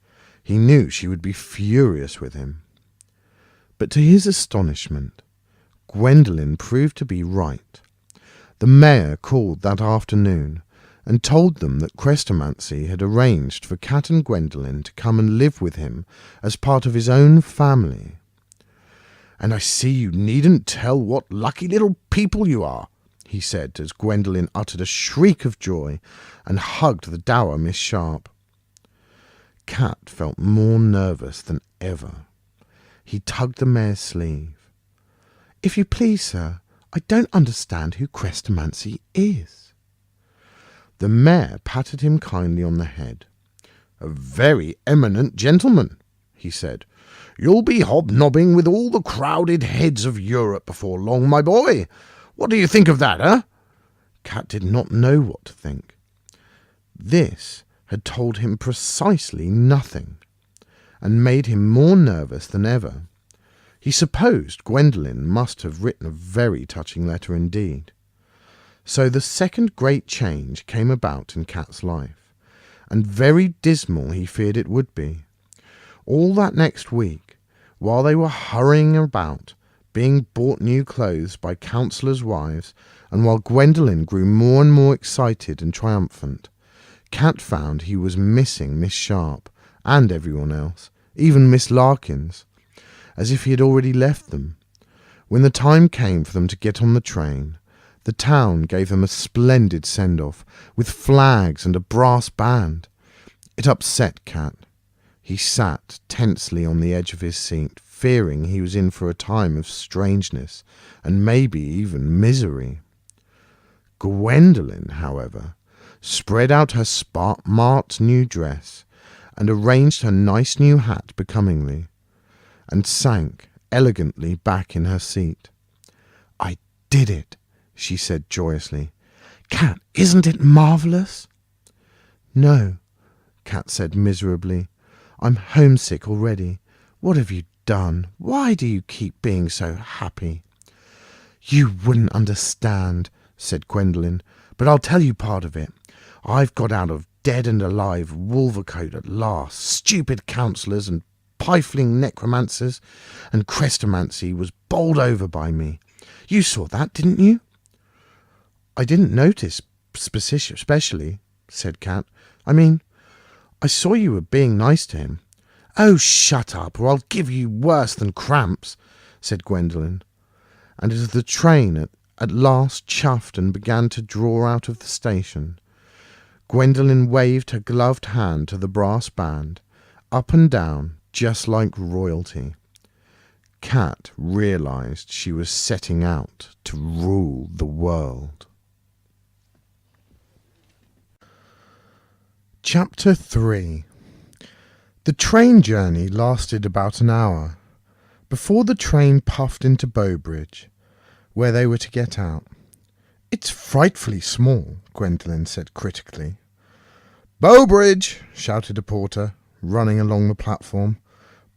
He knew she would be furious with him. But to his astonishment, Gwendolen proved to be right. The mayor called that afternoon, and told them that Chrestomanci had arranged for Cat and Gwendolen to come and live with him as part of his own family. "And I see you needn't tell what lucky little people you are," he said as Gwendolen uttered a shriek of joy and hugged the dour Miss Sharp. Cat felt more nervous than ever. He tugged the mayor's sleeve. "If you please, sir, I don't understand who Chrestomanci is." The mayor patted him kindly on the head. "A very eminent gentleman," he said. "You'll be hobnobbing with all the crowded heads of Europe before long, my boy. What do you think of that, eh?" Cat did not know what to think. This had told him precisely nothing, and made him more nervous than ever. He supposed Gwendolen must have written a very touching letter indeed. So the second great change came about in Cat's life, and very dismal he feared it would be. All that next week, while they were hurrying about, being bought new clothes by councillors' wives, and while Gwendolen grew more and more excited and triumphant, Cat found he was missing Miss Sharp and everyone else, even Miss Larkins, as if he had already left them. When the time came for them to get on the train, the town gave them a splendid send-off, with flags and a brass band. It upset Cat. He sat tensely on the edge of his seat, fearing he was in for a time of strangeness, and maybe even misery. Gwendolen, however, spread out her smart new dress, and arranged her nice new hat becomingly, and sank elegantly back in her seat. "I did it," she said joyously. "Cat, isn't it marvellous?" "No," Cat said miserably. "I'm homesick already. What have you done? Why do you keep being so happy?" "You wouldn't understand," said Gwendolen, "but I'll tell you part of it. I've got out of dead and alive Wolvercote at last, stupid councillors and pifling necromancers, and Chrestomanci was bowled over by me. You saw that, didn't you?" "I didn't notice especially," said Cat. "I mean, I saw you were being nice to him." "Oh, shut up, or I'll give you worse than cramps," said Gwendolen. And as the train at last chuffed and began to draw out of the station, Gwendolen waved her gloved hand to the brass band, up and down, just like royalty. Cat realized she was setting out to rule the world. Chapter 3. The train journey lasted about an hour, before the train puffed into Bowbridge, where they were to get out. "It's frightfully small," Gwendolen said critically. "Bowbridge!" shouted a porter, running along the platform.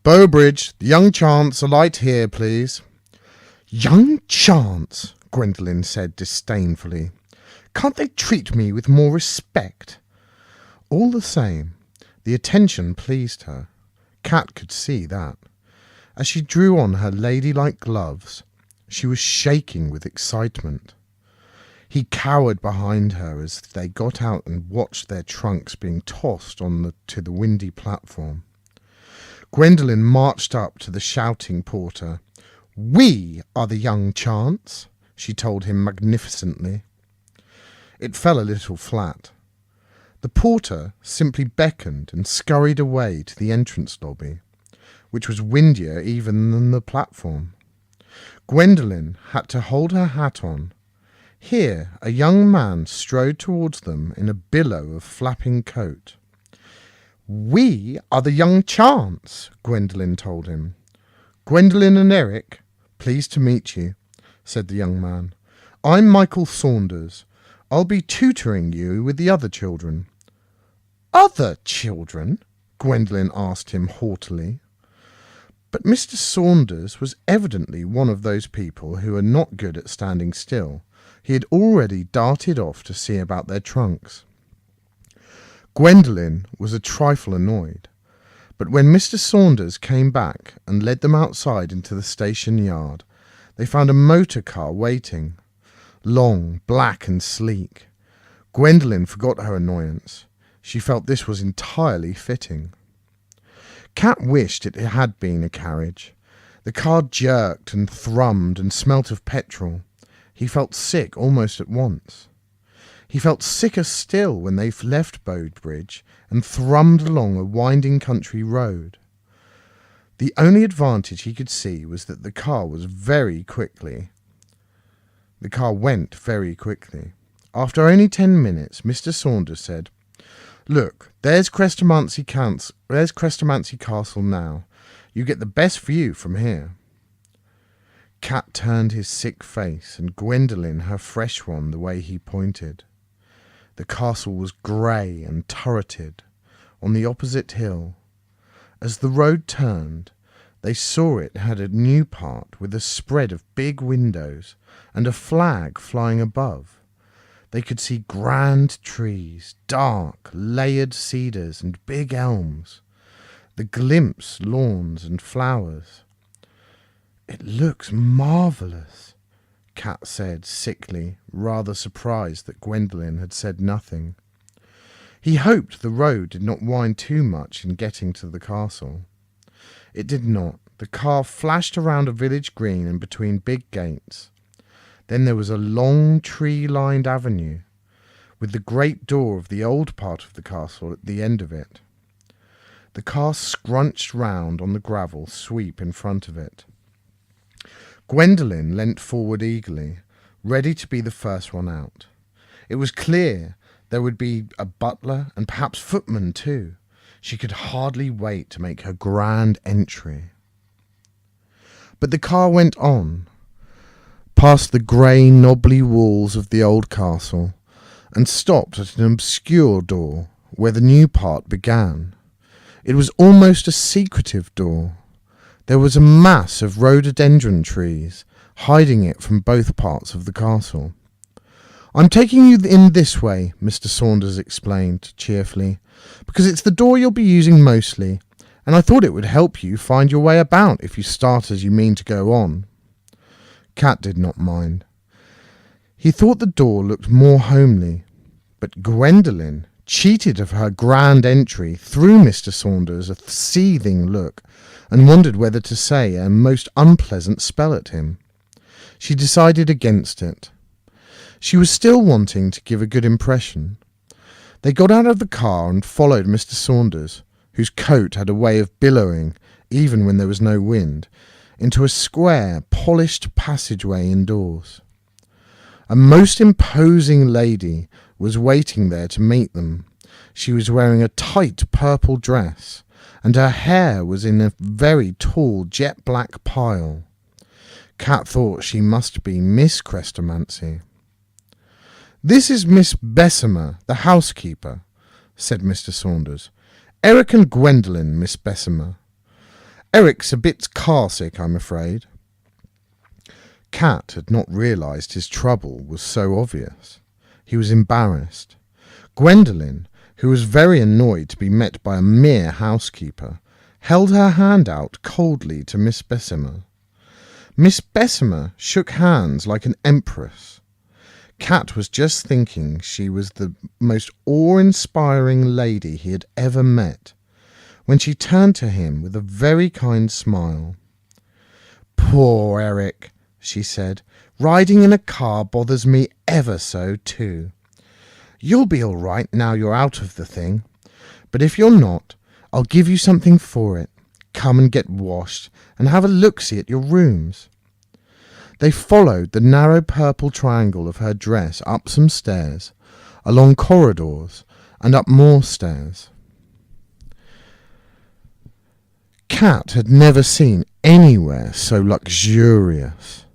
"Bowbridge, the young Chance, alight here, please." "Young Chance!" Gwendolen said disdainfully. "Can't they treat me with more respect?" All the same, the attention pleased her. Cat could see that. As she drew on her ladylike gloves, she was shaking with excitement. He cowered behind her as they got out and watched their trunks being tossed to the windy platform. Gwendolen marched up to the shouting porter. "We are the young Chance," she told him magnificently. It fell a little flat. The porter simply beckoned and scurried away to the entrance lobby, which was windier even than the platform. Gwendolen had to hold her hat on. Here a young man strode towards them in a billow of flapping coat. "We are the young Chance," Gwendolen told him. "Gwendolen and Eric, pleased to meet you," said the young man. "I'm Michael Saunders. I'll be tutoring you with the other children." "Other children?" Gwendolen asked him haughtily. But Mr. Saunders was evidently one of those people who are not good at standing still. He had already darted off to see about their trunks. Gwendolen was a trifle annoyed, but when Mr. Saunders came back and led them outside into the station yard, they found a motor car waiting, long, black and sleek. Gwendolen forgot her annoyance. She felt this was entirely fitting. Cat wished it had been a carriage. The car jerked and thrummed and smelt of petrol. He felt sick almost at once. He felt sicker still when they left Bowdbridge and thrummed along a winding country road. The only advantage he could see was that the car went very quickly. After only 10 minutes, Mr. Saunders said, "Look, there's Crestomancy Castle now. You get the best view from here." Cat turned his sick face, and Gwendolen her fresh one, the way he pointed. The castle was grey and turreted on the opposite hill. As the road turned, they saw it had a new part with a spread of big windows and a flag flying above. They could see grand trees, dark, layered cedars and big elms, the glimpse lawns and flowers. "It looks marvellous," Cat said sickly, rather surprised that Gwendolen had said nothing. He hoped the road did not wind too much in getting to the castle. It did not. The car flashed around a village green and between big gates. Then there was a long tree-lined avenue, with the great door of the old part of the castle at the end of it. The car scrunched round on the gravel sweep in front of it. Gwendolen leant forward eagerly, ready to be the first one out. It was clear there would be a butler and perhaps footmen too. She could hardly wait to make her grand entry. But the car went on, past the grey, knobbly walls of the old castle, and stopped at an obscure door where the new part began. It was almost a secretive door. There was a mass of rhododendron trees hiding it from both parts of the castle. "I'm taking you in this way," Mr. Saunders explained cheerfully, "because it's the door you'll be using mostly, and I thought it would help you find your way about if you start as you mean to go on." Cat did not mind. He thought the door looked more homely, but Gwendolen, cheated of her grand entry, threw Mr. Saunders a seething look and wondered whether to say a most unpleasant spell at him. She decided against it. She was still wanting to give a good impression. They got out of the car and followed Mr. Saunders, whose coat had a way of billowing, even when there was no wind, into a square, polished passageway indoors. A most imposing lady was waiting there to meet them. She was wearing a tight purple dress, and her hair was in a very tall jet-black pile. Cat thought she must be Miss Crestomancy. "This is Miss Bessemer, the housekeeper," said Mr. Saunders. "Eric and Gwendolen, Miss Bessemer. Eric's a bit car-sick, I'm afraid." Cat had not realised his trouble was so obvious. He was embarrassed. Gwendolen, who was very annoyed to be met by a mere housekeeper, held her hand out coldly to Miss Bessemer. Miss Bessemer shook hands like an empress. Cat was just thinking she was the most awe-inspiring lady he had ever met, when she turned to him with a very kind smile. "Poor Eric," she said. "Riding in a car bothers me ever so too. You'll be all right now you're out of the thing. But if you're not, I'll give you something for it. Come and get washed and have a look-see at your rooms." They followed the narrow purple triangle of her dress up some stairs, along corridors, and up more stairs. Cat had never seen anywhere so luxurious.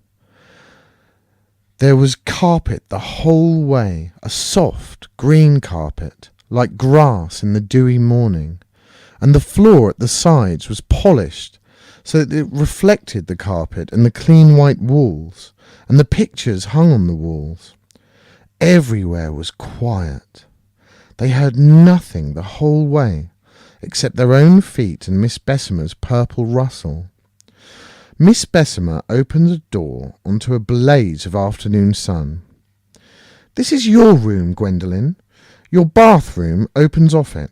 There was carpet the whole way, a soft green carpet, like grass in the dewy morning, and the floor at the sides was polished so that it reflected the carpet and the clean white walls, and the pictures hung on the walls. Everywhere was quiet. They heard nothing the whole way, except their own feet and Miss Bessemer's purple rustle. Miss Bessemer opened the door onto a blaze of afternoon sun. This is your room, Gwendolen. Your bathroom opens off it."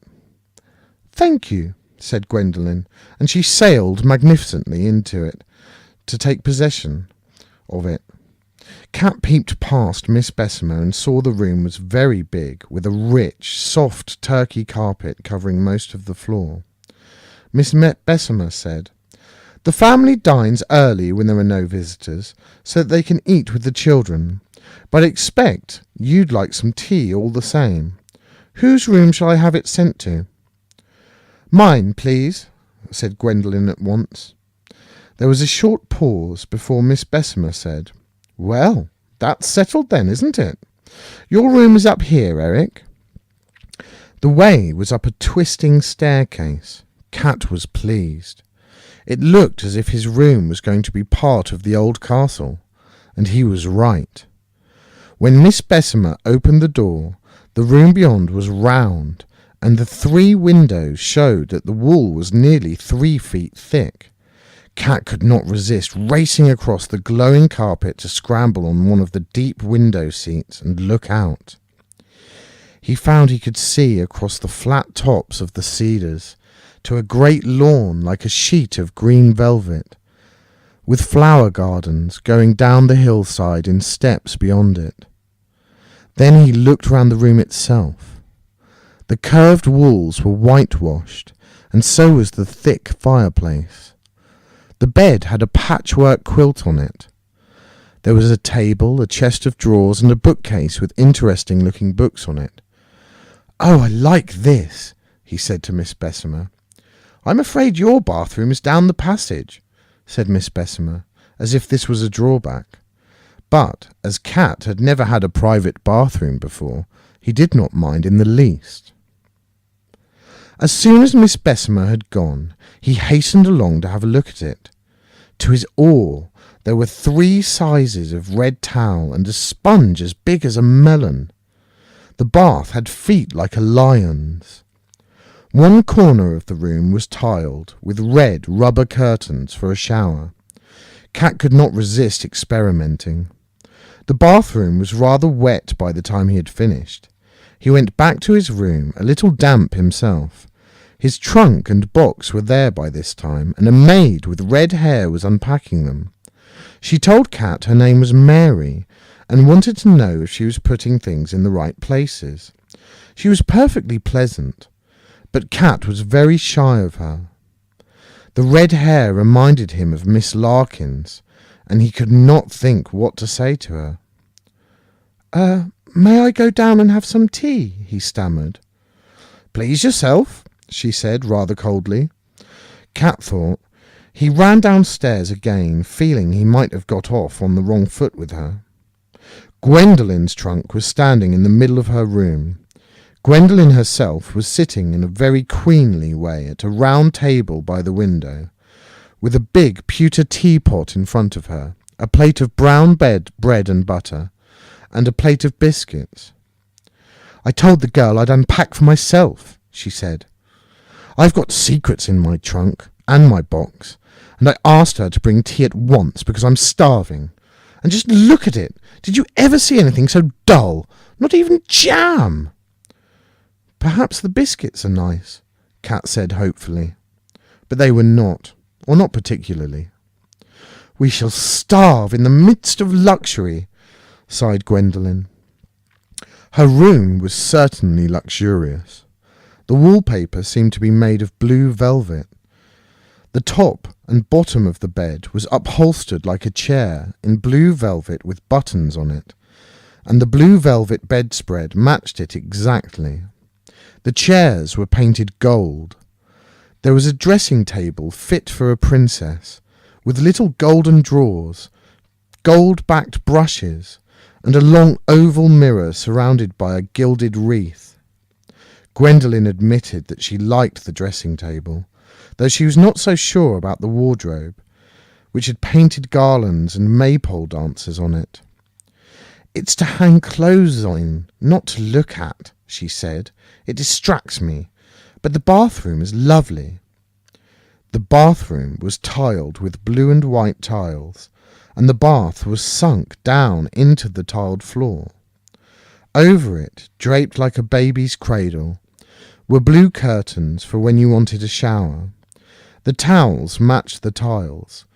"Thank you," said Gwendolen, and she sailed magnificently into it to take possession of it. Cat peeped past Miss Bessemer and saw the room was very big, with a rich, soft turkey carpet covering most of the floor. Miss Bessemer said, "The family dines early when there are no visitors, so that they can eat with the children. But I expect you'd like some tea all the same. Whose room shall I have it sent to?" "Mine, please," said Gwendolen at once. There was a short pause before Miss Bessemer said, "Well, that's settled then, isn't it? Your room is up here, Eric." The way was up a twisting staircase. Cat was pleased. It looked as if his room was going to be part of the old castle, and he was right. When Miss Bessemer opened the door, the room beyond was round, and the 3 windows showed that the wall was nearly 3 feet thick. Cat could not resist racing across the glowing carpet to scramble on one of the deep window seats and look out. He found he could see across the flat tops of the cedars to a great lawn like a sheet of green velvet, with flower gardens going down the hillside in steps beyond it. Then he looked round the room itself. The curved walls were whitewashed, and so was the thick fireplace. The bed had a patchwork quilt on it. There was a table, a chest of drawers, and a bookcase with interesting-looking books on it. "Oh, I like this," he said to Miss Bessemer. "I'm afraid your bathroom is down the passage," said Miss Bessemer, as if this was a drawback. But, as Cat had never had a private bathroom before, he did not mind in the least. As soon as Miss Bessemer had gone, he hastened along to have a look at it. To his awe, there were 3 sizes of red towel and a sponge as big as a melon. The bath had feet like a lion's. One corner of the room was tiled, with red rubber curtains for a shower. Cat could not resist experimenting. The bathroom was rather wet by the time he had finished. He went back to his room, a little damp himself. His trunk and box were there by this time, and a maid with red hair was unpacking them. She told Cat her name was Mary, and wanted to know if she was putting things in the right places. She was perfectly pleasant, but Cat was very shy of her. The red hair reminded him of Miss Larkins, and he could not think what to say to her. May I go down and have some tea?" he stammered. "Please yourself," she said rather coldly. Cat thought. He ran downstairs again, feeling he might have got off on the wrong foot with her. Gwendolen's trunk was standing in the middle of her room. Gwendolen herself was sitting in a very queenly way at a round table by the window, with a big pewter teapot in front of her, a plate of brown bread and butter, and a plate of biscuits. "I told the girl I'd unpack for myself," she said. "I've got secrets in my trunk and my box, and I asked her to bring tea at once because I'm starving. And just look at it! Did you ever see anything so dull? Not even jam!" "Perhaps the biscuits are nice," Cat said hopefully. But they were not, or not particularly. "We shall starve in the midst of luxury," sighed Gwendolen. Her room was certainly luxurious. The wallpaper seemed to be made of blue velvet. The top and bottom of the bed was upholstered like a chair in blue velvet with buttons on it, and the blue velvet bedspread matched it exactly. The chairs were painted gold. There was a dressing table fit for a princess, with little golden drawers, gold-backed brushes, and a long oval mirror surrounded by a gilded wreath. Gwendolen admitted that she liked the dressing table, though she was not so sure about the wardrobe, which had painted garlands and maypole dancers on it. "It's to hang clothes on, not to look at," she said. "It distracts me. But the bathroom is lovely." The bathroom was tiled with blue and white tiles, and the bath was sunk down into the tiled floor. Over it, draped like a baby's cradle, were blue curtains for when you wanted a shower. The towels matched the tiles.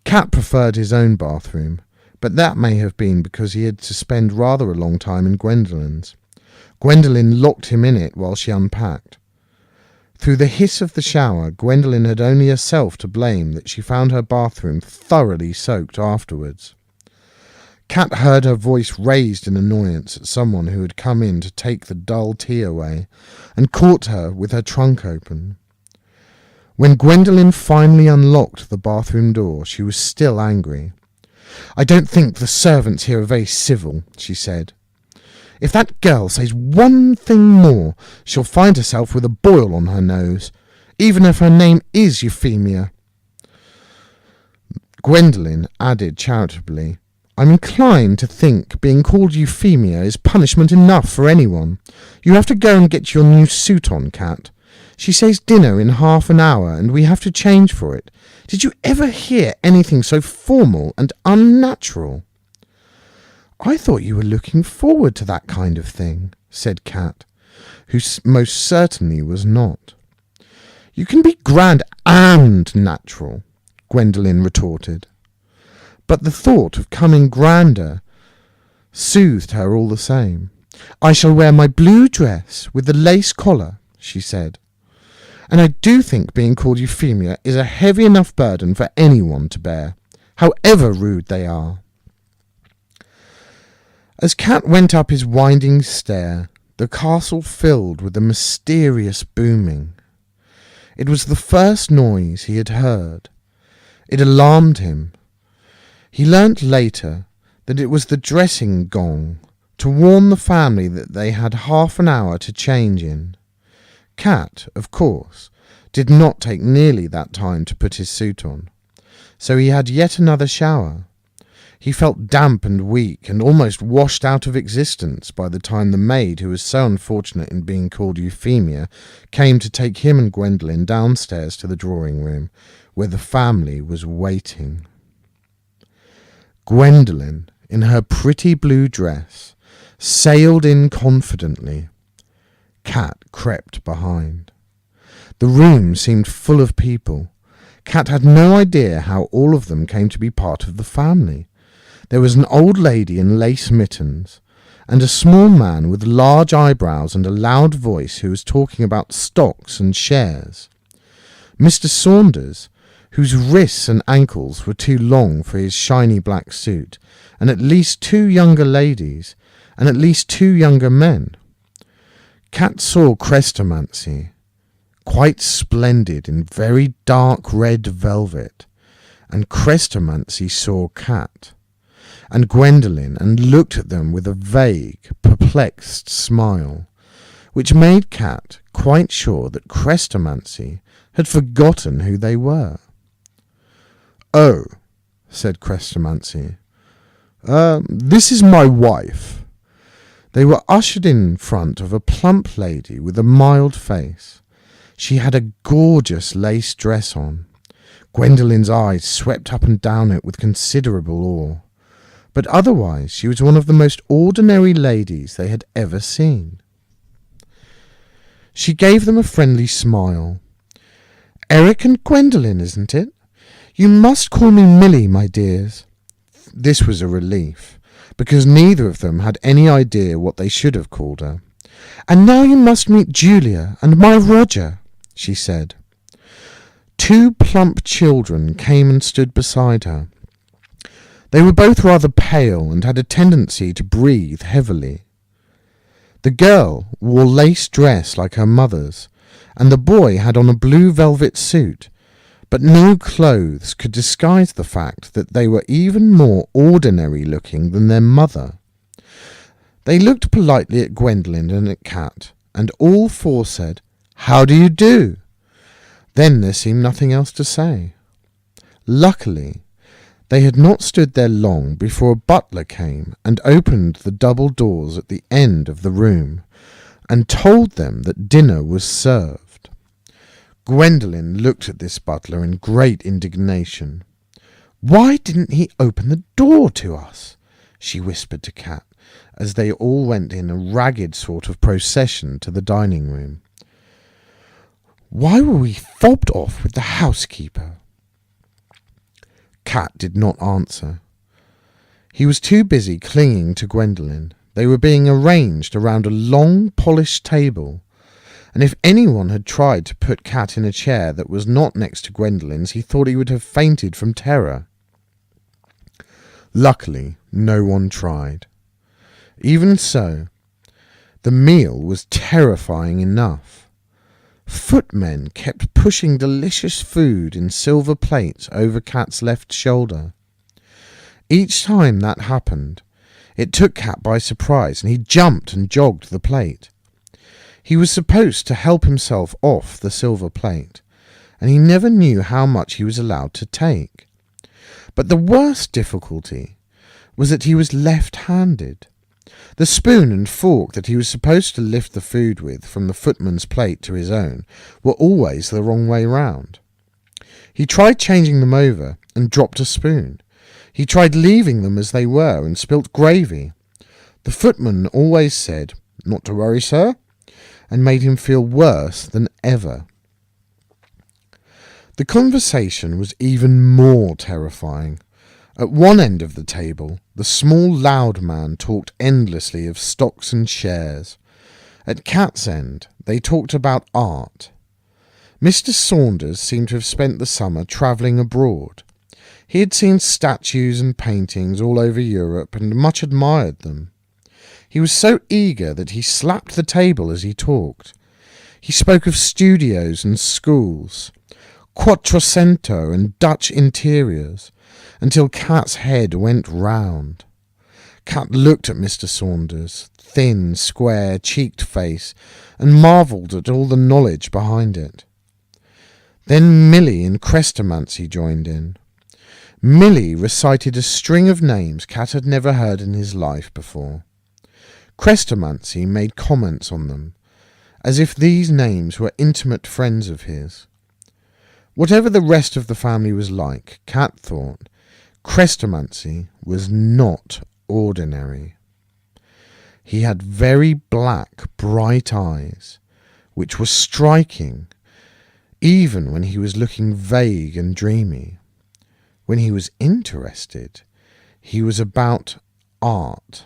Cat preferred his own bathroom, but that may have been because he had to spend rather a long time in Gwendolyn's. Gwendolyn locked him in it while she unpacked. Through the hiss of the shower, Gwendolyn had only herself to blame that she found her bathroom thoroughly soaked afterwards. Cat heard her voice raised in annoyance at someone who had come in to take the dull tea away, and caught her with her trunk open. When Gwendolyn finally unlocked the bathroom door, she was still angry. "I don't think the servants here are very civil," she said. "If that girl says one thing more, she'll find herself with a boil on her nose, even if her name is Euphemia." Gwendolyn added charitably, "I'm inclined to think being called Euphemia is punishment enough for anyone. You have to go and get your new suit on, Cat. She says dinner in half an hour, and we have to change for it. Did you ever hear anything so formal and unnatural?" "I thought you were looking forward to that kind of thing," said Cat, who most certainly was not. "You can be grand and natural," Gwendolyn retorted. But the thought of coming grander soothed her all the same. "I shall wear my blue dress with the lace collar," she said. "And I do think being called Euphemia is a heavy enough burden for anyone to bear, however rude they are." As Cat went up his winding stair, the castle filled with a mysterious booming. It was the first noise he had heard. It alarmed him. He learnt later that it was the dressing gong to warn the family that they had half an hour to change in. Cat, of course, did not take nearly that time to put his suit on, so he had yet another shower. He felt damp and weak and almost washed out of existence by the time the maid, who was so unfortunate in being called Euphemia, came to take him and Gwendolyn downstairs to the drawing-room, where the family was waiting. Gwendolyn, in her pretty blue dress, sailed in confidently. Cat crept behind. The room seemed full of people. Cat had no idea how all of them came to be part of the family. There was an old lady in lace mittens, and a small man with large eyebrows and a loud voice who was talking about stocks and shares. Mr. Saunders, whose wrists and ankles were too long for his shiny black suit, and at least 2 younger ladies, and at least 2 younger men. Cat saw Chrestomanci, quite splendid in very dark red velvet, and Chrestomanci saw Cat and Gwendolyn, and looked at them with a vague, perplexed smile, which made Cat quite sure that Chrestomanci had forgotten who they were. "Oh," said Chrestomanci, "this is my wife." They were ushered in front of a plump lady with a mild face. She had a gorgeous lace dress on. Gwendolyn's eyes swept up and down it with considerable awe. But otherwise she was one of the most ordinary ladies they had ever seen. She gave them a friendly smile. "Eric and Gwendolyn, isn't it? You must call me Millie, my dears." This was a relief, because neither of them had any idea what they should have called her. "And now you must meet Julia and my Roger," she said. 2 plump children came and stood beside her. They were both rather pale and had a tendency to breathe heavily. The girl wore lace dress like her mother's, and the boy had on a blue velvet suit, but no clothes could disguise the fact that they were even more ordinary looking than their mother. They looked politely at Gwendolyn and at Cat, and all 4 said, "How do you do?" Then there seemed nothing else to say. Luckily, they had not stood there long before a butler came and opened the double doors at the end of the room, and told them that dinner was served. Gwendolyn looked at this butler in great indignation. "Why didn't he open the door to us?" she whispered to Cat. as they all went in a ragged sort of procession to the dining room. "Why were we fobbed off with the housekeeper?" Cat did not answer. He was too busy clinging to Gwendolen. They were being arranged around a long, polished table, and if anyone had tried to put Cat in a chair that was not next to Gwendolen's, he thought he would have fainted from terror. Luckily, no one tried. Even so, the meal was terrifying enough. Footmen kept pushing delicious food in silver plates over Cat's left shoulder. Each time that happened, it took Cat by surprise, and he jumped and jogged the plate. He was supposed to help himself off the silver plate, and he never knew how much he was allowed to take. But the worst difficulty was that he was left-handed. The spoon and fork that he was supposed to lift the food with from the footman's plate to his own were always the wrong way round. He tried changing them over and dropped a spoon. He tried leaving them as they were and spilt gravy. The footman always said, "Not to worry, sir," and made him feel worse than ever. The conversation was even more terrifying. At one end of the table, the small loud man talked endlessly of stocks and shares. At Cat's end, they talked about art. Mr. Saunders seemed to have spent the summer travelling abroad. He had seen statues and paintings all over Europe and much admired them. He was so eager that he slapped the table as he talked. He spoke of studios and schools, Quattrocento and Dutch interiors, until Cat's head went round. Cat looked at Mr. Saunders' thin, square-cheeked face and marvelled at all the knowledge behind it. Then Milly in Crestomancy joined in. Milly recited a string of names Cat had never heard in his life before. Crestomancy made comments on them, as if these names were intimate friends of his. Whatever the rest of the family was like, Cat thought, Crestomancy was not ordinary. He had very black, bright eyes, which were striking, even when he was looking vague and dreamy. When he was interested, he was about art.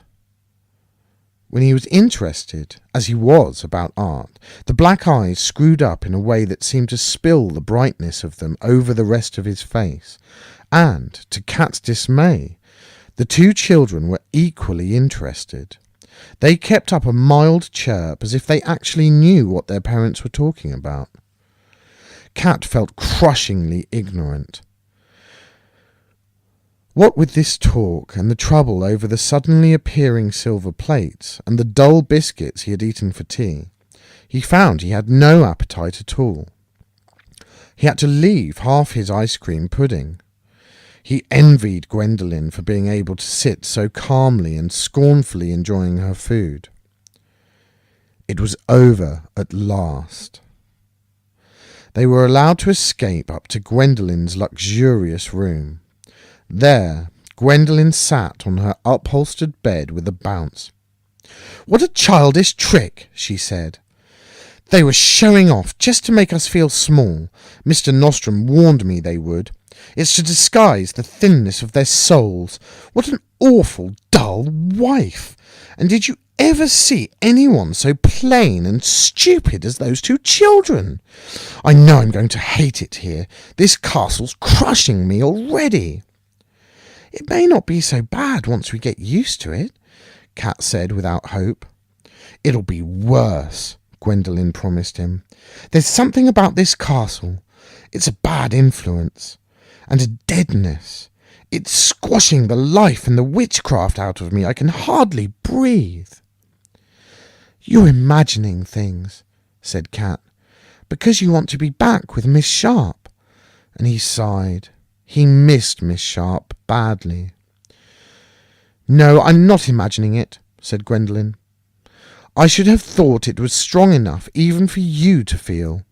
When he was interested, as he was about art, the black eyes screwed up in a way that seemed to spill the brightness of them over the rest of his face, and, to Cat's dismay, the two children were equally interested. They kept up a mild chirp as if they actually knew what their parents were talking about. Cat felt crushingly ignorant. What with this talk and the trouble over the suddenly appearing silver plates and the dull biscuits he had eaten for tea, he found he had no appetite at all. He had to leave half his ice cream pudding. He envied Gwendolen for being able to sit so calmly and scornfully enjoying her food. It was over at last. They were allowed to escape up to Gwendolen's luxurious room. There, Gwendolen sat on her upholstered bed with a bounce. "What a childish trick," she said. "They were showing off just to make us feel small. Mr. Nostrum warned me they would. It's to disguise the thinness of their souls. What an awful, dull wife! And did you ever see anyone so plain and stupid as those two children? I know I'm going to hate it here. This castle's crushing me already." "It may not be so bad once we get used to it," Cat said without hope. "It'll be worse," Gwendolen promised him. "There's something about this castle. It's a bad influence. And a deadness. It's squashing the life and the witchcraft out of me. I can hardly breathe." "You're imagining things," said Cat, "because you want to be back with Miss Sharp." And he sighed. He missed Miss Sharp badly. "No, I'm not imagining it," said Gwendolen. "I should have thought it was strong enough even for you to feel.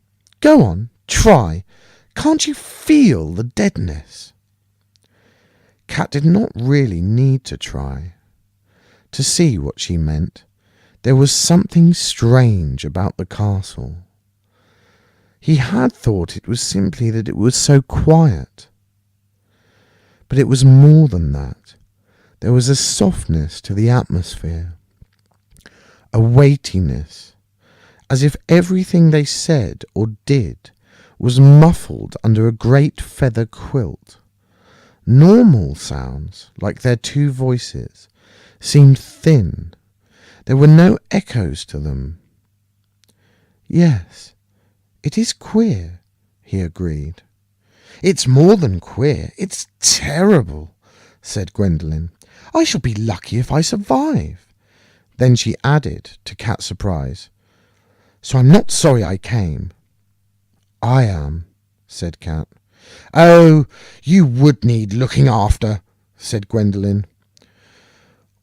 Go on, try. Can't you feel the deadness?" Cat did not really need to try. to see what she meant. There was something strange about the castle. He had thought it was simply that it was so quiet. But it was more than that. There was a softness to the atmosphere, a weightiness, as if everything they said or did was muffled under a great feather quilt. Normal sounds, like their two voices, seemed thin. There were no echoes to them. Yes, it is queer, he agreed. It's more than queer, it's terrible, said Gwendolen. I shall be lucky if I survive. Then she added, to Kat's surprise, so I'm not sorry I came. I am, said Kat. Oh, you would need looking after, said Gwendolen.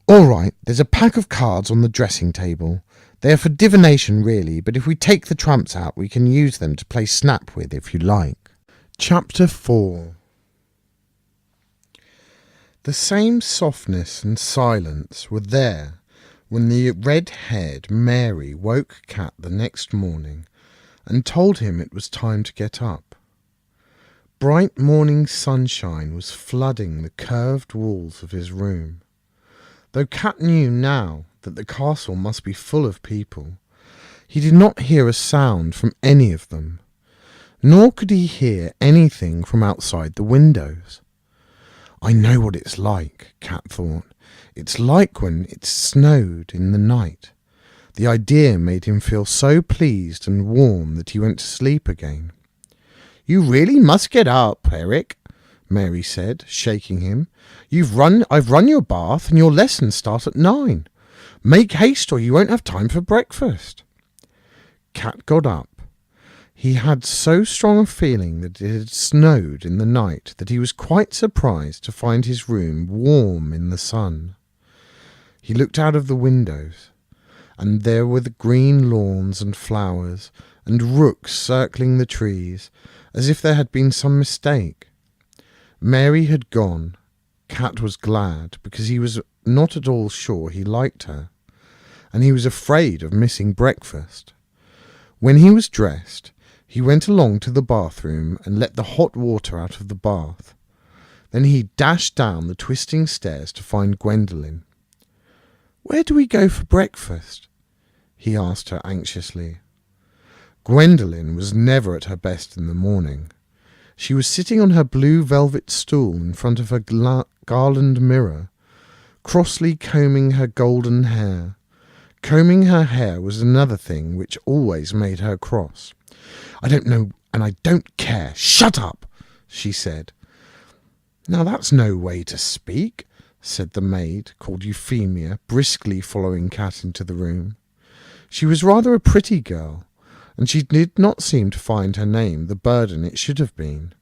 All right, there's a pack of cards on the dressing table. They are for divination, really, but if we take the trumps out, we can use them to play snap with, if you like. Chapter 4. The same softness and silence were there when the red-haired Mary woke Kat the next morning and told him it was time to get up. Bright morning sunshine was flooding the curved walls of his room. Though Kat knew now that the castle must be full of people, he did not hear a sound from any of them, nor could he hear anything from outside the windows. I know what it's like, Kat thought. It's like when it snowed in the night. The idea made him feel so pleased and warm that he went to sleep again. You really must get up, Eric, Mary said, shaking him. I've run your bath and your lessons start at 9. Make haste or you won't have time for breakfast. Kat got up. He had so strong a feeling that it had snowed in the night that he was quite surprised to find his room warm in the sun. He looked out of the windows, and there were the green lawns and flowers, and rooks circling the trees, as if there had been some mistake. Mary had gone. Kat was glad, because he was not at all sure he liked her, and he was afraid of missing breakfast. When he was dressed, he went along to the bathroom and let the hot water out of the bath. Then he dashed down the twisting stairs to find Gwendolen. Where do we go for breakfast? He asked her anxiously. Gwendolen was never at her best in the morning. She was sitting on her blue velvet stool in front of her garland mirror, crossly combing her golden hair. Combing her hair was another thing which always made her cross. I don't know, and I don't care. Shut up, she said. Now that's no way to speak, said the maid, called Euphemia, briskly following Kat into the room. She was rather a pretty girl, and she did not seem to find her name the burden it should have been.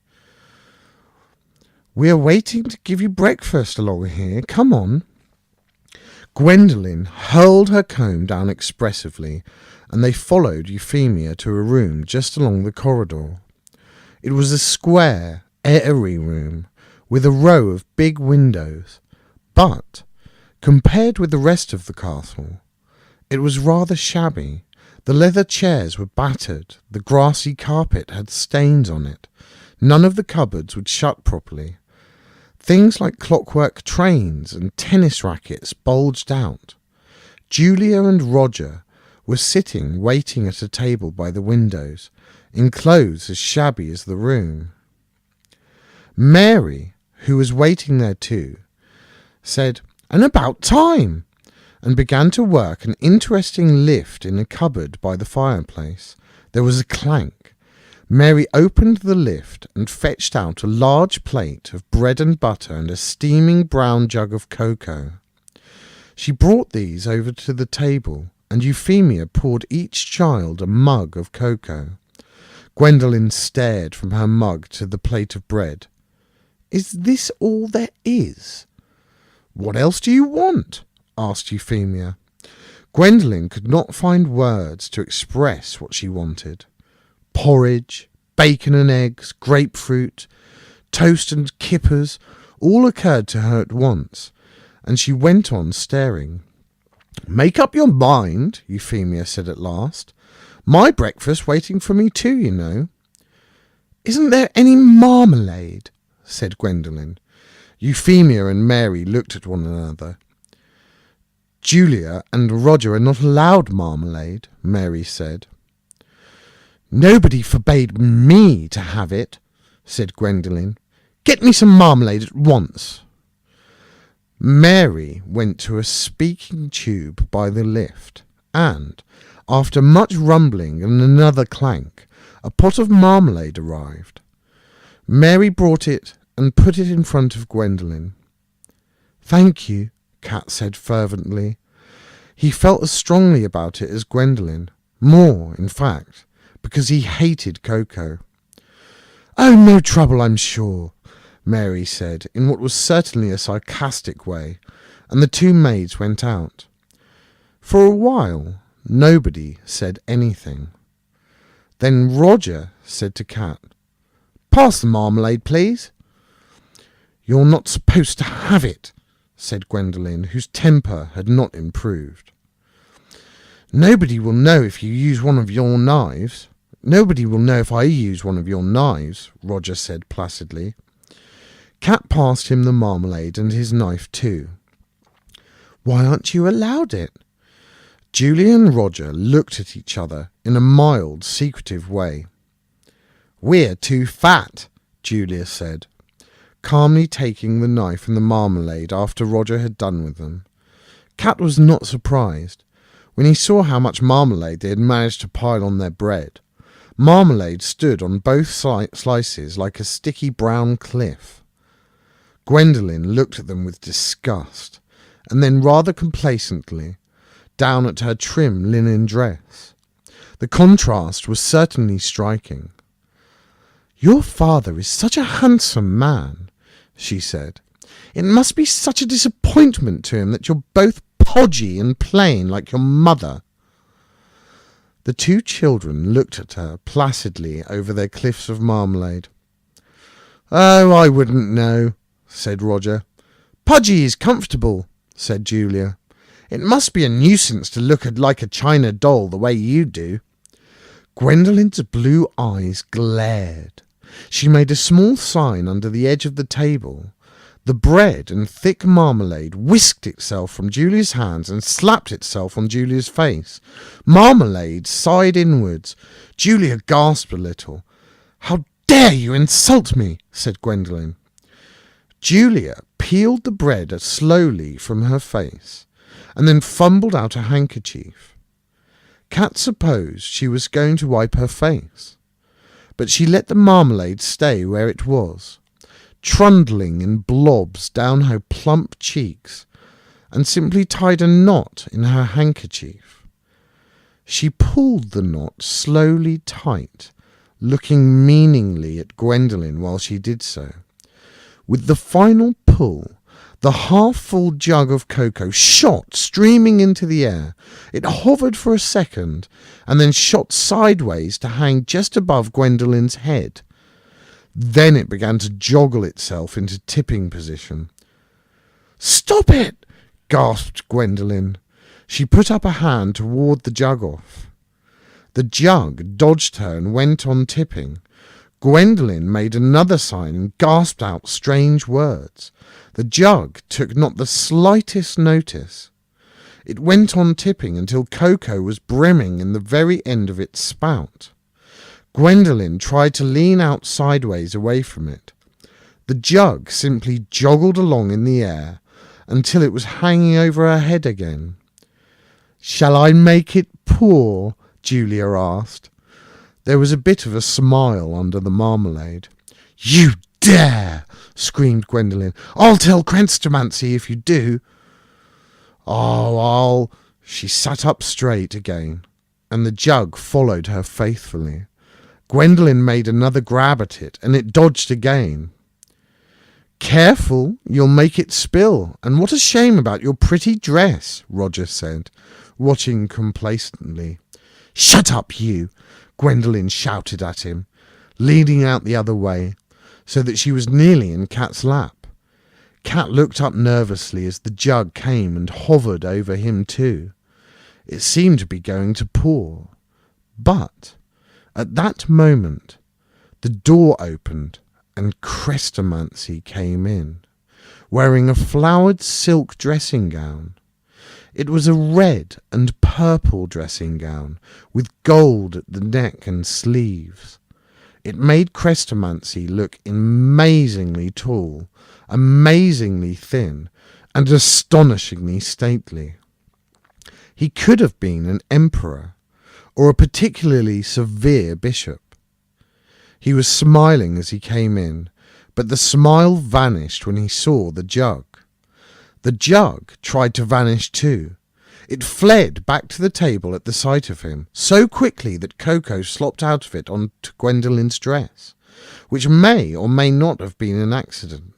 We are waiting to give you breakfast along here. Come on. Gwendolen hurled her comb down expressively, and they followed Euphemia to a room just along the corridor. It was a square, airy room, with a row of big windows, but, compared with the rest of the castle, it was rather shabby. The leather chairs were battered, the grassy carpet had stains on it, none of the cupboards would shut properly. Things like clockwork trains and tennis rackets bulged out. Julia and Roger were sitting waiting at a table by the windows, in clothes as shabby as the room. Mary, who was waiting there too, said, "And about time!" and began to work an interesting lift in a cupboard by the fireplace. There was a clank. Mary opened the lift and fetched out a large plate of bread and butter and a steaming brown jug of cocoa. She brought these over to the table, and Euphemia poured each child a mug of cocoa. Gwendolen stared from her mug to the plate of bread. "Is this all there is?" "What else do you want?" asked Euphemia. Gwendolen could not find words to express what she wanted. Porridge, bacon and eggs, grapefruit, toast and kippers, all occurred to her at once, and she went on staring. "Make up your mind," Euphemia said at last. "My breakfast waiting for me too, you know." "Isn't there any marmalade?" said Gwendolen. Euphemia and Mary looked at one another. "Julia and Roger are not allowed marmalade," Mary said. "Nobody forbade me to have it," said Gwendolen. "Get me some marmalade at once." Mary went to a speaking tube by the lift, and, after much rumbling and another clank, a pot of marmalade arrived. Mary brought it and put it in front of Gwendolen. "Thank you," Cat said fervently. He felt as strongly about it as Gwendolen, more, in fact, because he hated cocoa. "Oh, no trouble, I'm sure," Mary said, in what was certainly a sarcastic way, and the two maids went out. For a while, nobody said anything. Then Roger said to Cat, "Pass the marmalade, please." "You're not supposed to have it," said Gwendolen, whose temper had not improved. "Nobody will know if you use one of your knives. Nobody will know if I use one of your knives," Roger said placidly. Cat passed him the marmalade and his knife too. "Why aren't you allowed it?" Julia and Roger looked at each other in a mild, secretive way. "We're too fat," Julia said, calmly taking the knife and the marmalade after Roger had done with them. Cat was not surprised when he saw how much marmalade they had managed to pile on their bread. Marmalade stood on both slices like a sticky brown cliff. Gwendolen looked at them with disgust, and then rather complacently down at her trim linen dress. The contrast was certainly striking. "Your father is such a handsome man," she said. "It must be such a disappointment to him that you're both podgy and plain like your mother." The two children looked at her placidly over their cliffs of marmalade. "Oh, I wouldn't know," said Roger. "Pudgy is comfortable," said Julia. "It must be a nuisance to look like a china doll the way you do." Gwendolen's blue eyes glared. She made a small sign under the edge of the table. The bread and thick marmalade whisked itself from Julia's hands and slapped itself on Julia's face. Marmalade sighed inwards. Julia gasped a little. "How dare you insult me?" said Gwendolen. Julia peeled the bread slowly from her face and then fumbled out a handkerchief. Cat supposed she was going to wipe her face, but she let the marmalade stay where it was, trundling in blobs down her plump cheeks, and simply tied a knot in her handkerchief. She pulled the knot slowly tight, looking meaningly at Gwendolen while she did so. With the final pull, the half-full jug of cocoa shot streaming into the air. It hovered for a second, and then shot sideways to hang just above Gwendolen's head. Then it began to joggle itself into tipping position. "Stop it!" gasped Gwendolen. She put up a hand to ward the jug off. The jug dodged her and went on tipping. Gwendolen made another sign and gasped out strange words. The jug took not the slightest notice. It went on tipping until cocoa was brimming in the very end of its spout. Gwendolen tried to lean out sideways away from it. The jug simply joggled along in the air until it was hanging over her head again. "Shall I make it pour?" Julia asked. There was a bit of a smile under the marmalade. "You dare!" screamed Gwendolen. "I'll tell Cranstomancy if you do." "Oh, She sat up straight again, and the jug followed her faithfully. Gwendolen made another grab at it, and it dodged again. "Careful, you'll make it spill, and what a shame about your pretty dress," Roger said, watching complacently. "Shut up, you!" Gwendolen shouted at him, leaning out the other way, so that she was nearly in Cat's lap. Cat looked up nervously as the jug came and hovered over him too. It seemed to be going to pour. But at that moment the door opened and Chrestomanci came in, wearing a flowered silk dressing gown. It was a red and purple dressing gown with gold at the neck and sleeves. It made Chrestomanci look amazingly tall, amazingly thin, and astonishingly stately. He could have been an emperor or a particularly severe bishop. He was smiling as he came in, but the smile vanished when he saw the jug. The jug tried to vanish too. It fled back to the table at the sight of him, so quickly that cocoa slopped out of it onto Gwendolen's dress, which may or may not have been an accident.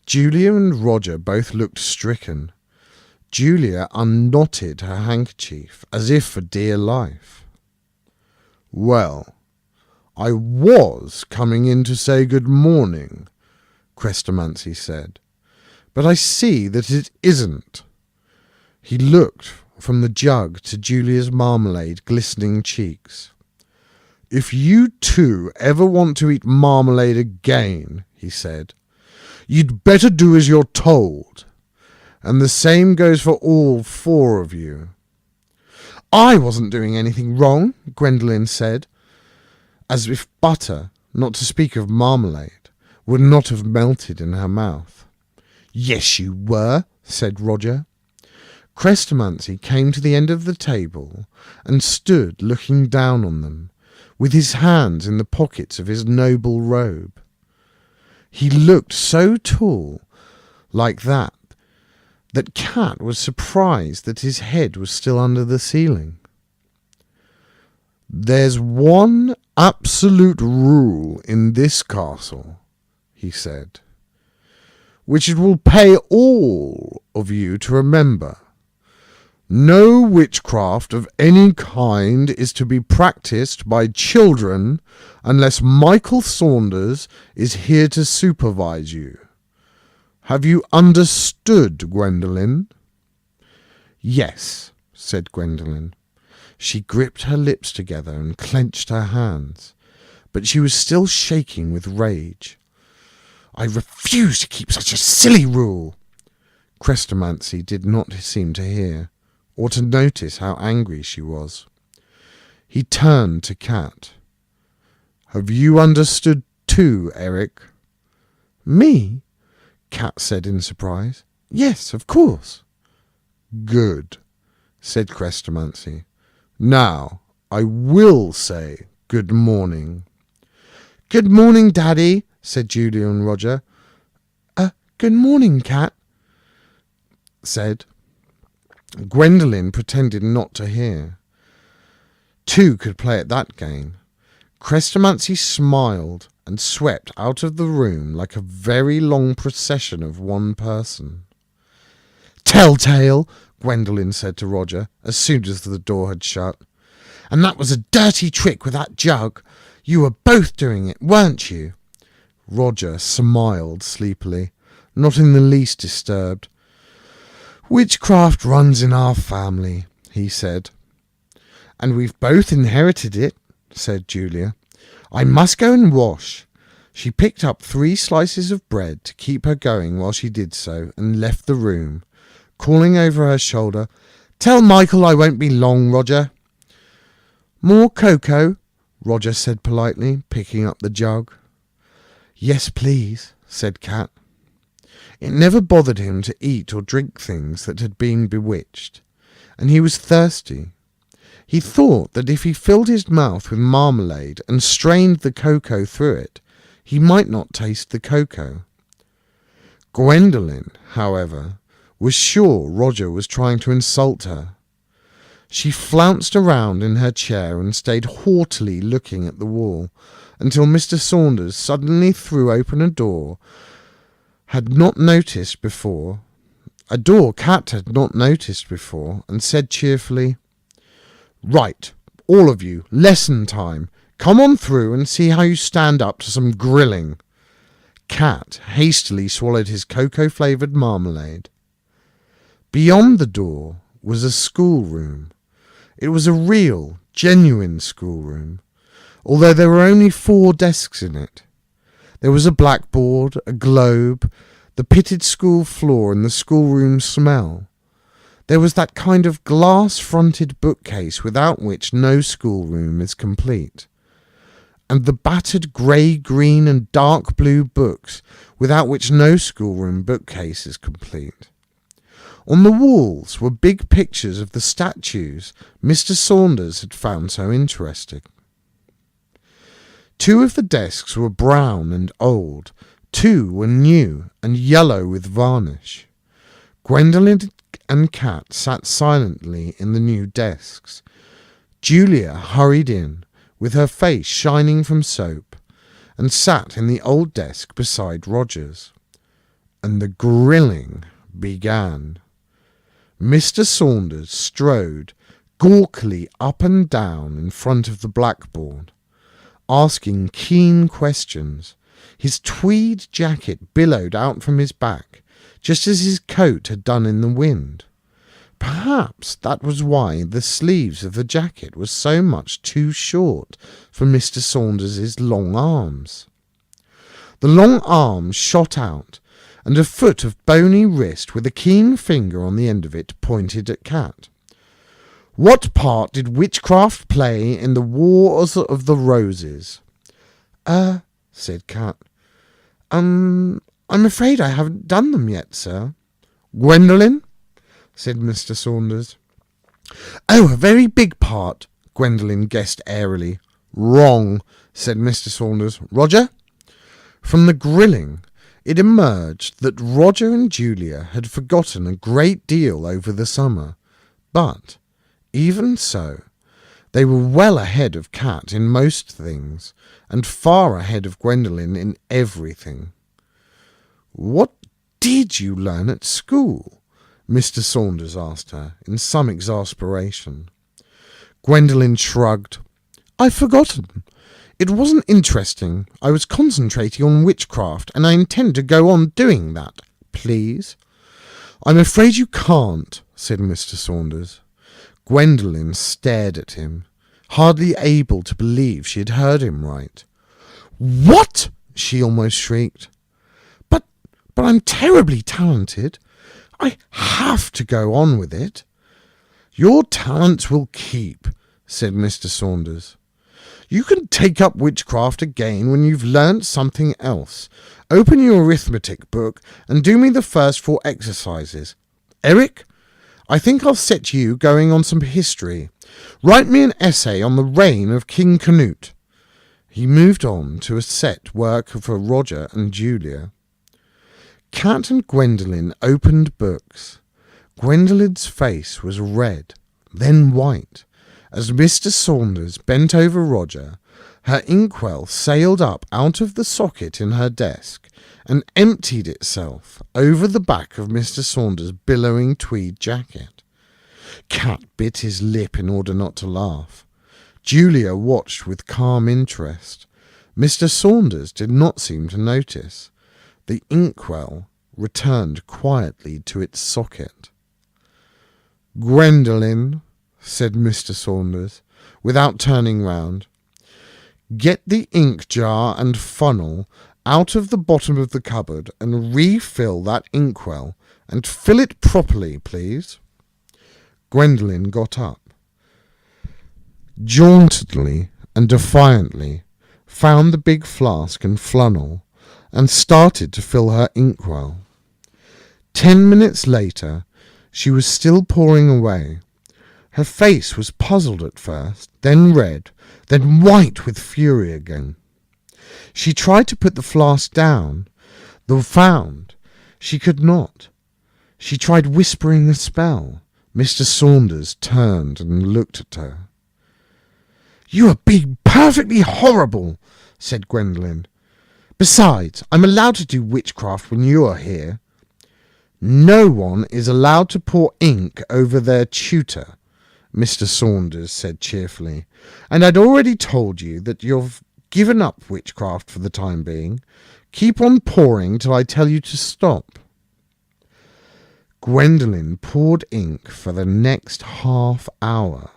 Julia and Roger both looked stricken. Julia unknotted her handkerchief as if for dear life. "Well, I was coming in to say good morning," Chrestomanci said, "but I see that it isn't." He looked from the jug to Julia's marmalade glistening cheeks. "If you two ever want to eat marmalade again," he said, "you'd better do as you're told. And the same goes for all four of you." "I wasn't doing anything wrong," Gwendolen said, as if butter, not to speak of marmalade, would not have melted in her mouth. "Yes, you were," said Roger. Chrestomanci came to the end of the table and stood looking down on them, with his hands in the pockets of his noble robe. He looked so tall, like that Cat was surprised that his head was still under the ceiling. "There's one absolute rule in this castle," he said, "which it will pay all of you to remember. No witchcraft of any kind is to be practiced by children unless Michael Saunders is here to supervise you. Have you understood, Gwendolen?" "Yes," said Gwendolen. She gripped her lips together and clenched her hands, but she was still shaking with rage. "I refuse to keep such a silly rule." Chrestomanci did not seem to hear, or to notice how angry she was. He turned to Cat. "Have you understood too, Eric?" "Me?" Cat said in surprise. "Yes, of course." "Good," said Chrestomanci. "Now, I will say good morning." "Good morning, Daddy," said Julia and Roger. Good morning, Cat," said. Gwendolen pretended not to hear. Two could play at that game. Chrestomanci smiled and swept out of the room like a very long procession of one person. "Telltale," Gwendolen said to Roger as soon as the door had shut. "And that was a dirty trick with that jug. You were both doing it, weren't you?" Roger smiled sleepily, not in the least disturbed. "Witchcraft runs in our family," he said. "And we've both inherited it," said Julia. "I must go and wash." She picked up 3 slices of bread to keep her going while she did so and left the room, calling over her shoulder, "Tell Michael I won't be long, Roger." "More cocoa?" Roger said politely, picking up the jug. "Yes, please," said Cat. It never bothered him to eat or drink things that had been bewitched, and he was thirsty. He thought that if he filled his mouth with marmalade and strained the cocoa through it, he might not taste the cocoa. Gwendolen, however, was sure Roger was trying to insult her. She flounced around in her chair and stayed haughtily looking at the wall until Mr. Saunders suddenly threw open a door Cat had not noticed before, and said cheerfully, "Right, all of you, lesson time. Come on through and see how you stand up to some grilling." Cat hastily swallowed his cocoa-flavoured marmalade. Beyond the door was a schoolroom. It was a real, genuine schoolroom, although there were only 4 desks in it. There was a blackboard, a globe, the pitted school floor, and the schoolroom smell. There was that kind of glass-fronted bookcase without which no schoolroom is complete, and the battered grey, green and dark blue books without which no schoolroom bookcase is complete. On the walls were big pictures of the statues Mr. Saunders had found so interesting. 2 of the desks were brown and old, 2 were new and yellow with varnish. Gwendolen and Cat sat silently in the new desks. Julia hurried in, with her face shining from soap, and sat in the old desk beside Roger's. And the grilling began. Mr. Saunders strode gawkily up and down in front of the blackboard, asking keen questions. His tweed jacket billowed out from his back, just as his coat had done in the wind. Perhaps that was why the sleeves of the jacket were so much too short for Mr. Saunders's long arms. The long arms shot out, and a foot of bony wrist with a keen finger on the end of it pointed at Cat. "What part did witchcraft play in the Wars of the Roses?" Said Cat. I'm afraid I haven't done them yet, sir." "Gwendolen?" said Mr. Saunders. "Oh, a very big part," Gwendolen guessed airily. "Wrong," said Mr. Saunders. "Roger?" From the grilling, it emerged that Roger and Julia had forgotten a great deal over the summer, but, even so, they were well ahead of Cat in most things, and far ahead of Gwendolen in everything. "What did you learn at school?" Mr. Saunders asked her, in some exasperation. Gwendolen shrugged. "I've forgotten. It wasn't interesting. I was concentrating on witchcraft, and I intend to go on doing that. Please?" "I'm afraid you can't," said Mr. Saunders. Gwendolen stared at him, hardly able to believe she had heard him right. "What?" she almost shrieked. But I'm terribly talented. I have to go on with it." "Your talents will keep," said Mr. Saunders. "You can take up witchcraft again when you've learnt something else. Open your arithmetic book and do me the first 4 exercises. Eric, I think I'll set you going on some history. Write me an essay on the reign of King Canute." He moved on to a set work for Roger and Julia. Cat and Gwendolen opened books. Gwendolen's face was red, then white, as Mr. Saunders bent over Roger. Her inkwell sailed up out of the socket in her desk and emptied itself over the back of Mr. Saunders' billowing tweed jacket. Cat bit his lip in order not to laugh. Julia watched with calm interest. Mr. Saunders did not seem to notice. The inkwell returned quietly to its socket. "Gwendolen," said Mr. Saunders, without turning round, "get the ink jar and funnel out of the bottom of the cupboard and refill that inkwell, and fill it properly, please." Gwendolen got up, jauntily and defiantly found the big flask and funnel, and started to fill her inkwell. 10 minutes later, she was still pouring away. Her face was puzzled at first, then red, then white with fury again. She tried to put the flask down, though found she could not. She tried whispering a spell. Mr. Saunders turned and looked at her. "You are being perfectly horrible," said Gwendolen. "Besides, I'm allowed to do witchcraft when you are here." "No one is allowed to pour ink over their tutor," Mr. Saunders said cheerfully, "and I'd already told you that you've given up witchcraft for the time being. Keep on pouring till I tell you to stop." Gwendolen poured ink for the next half hour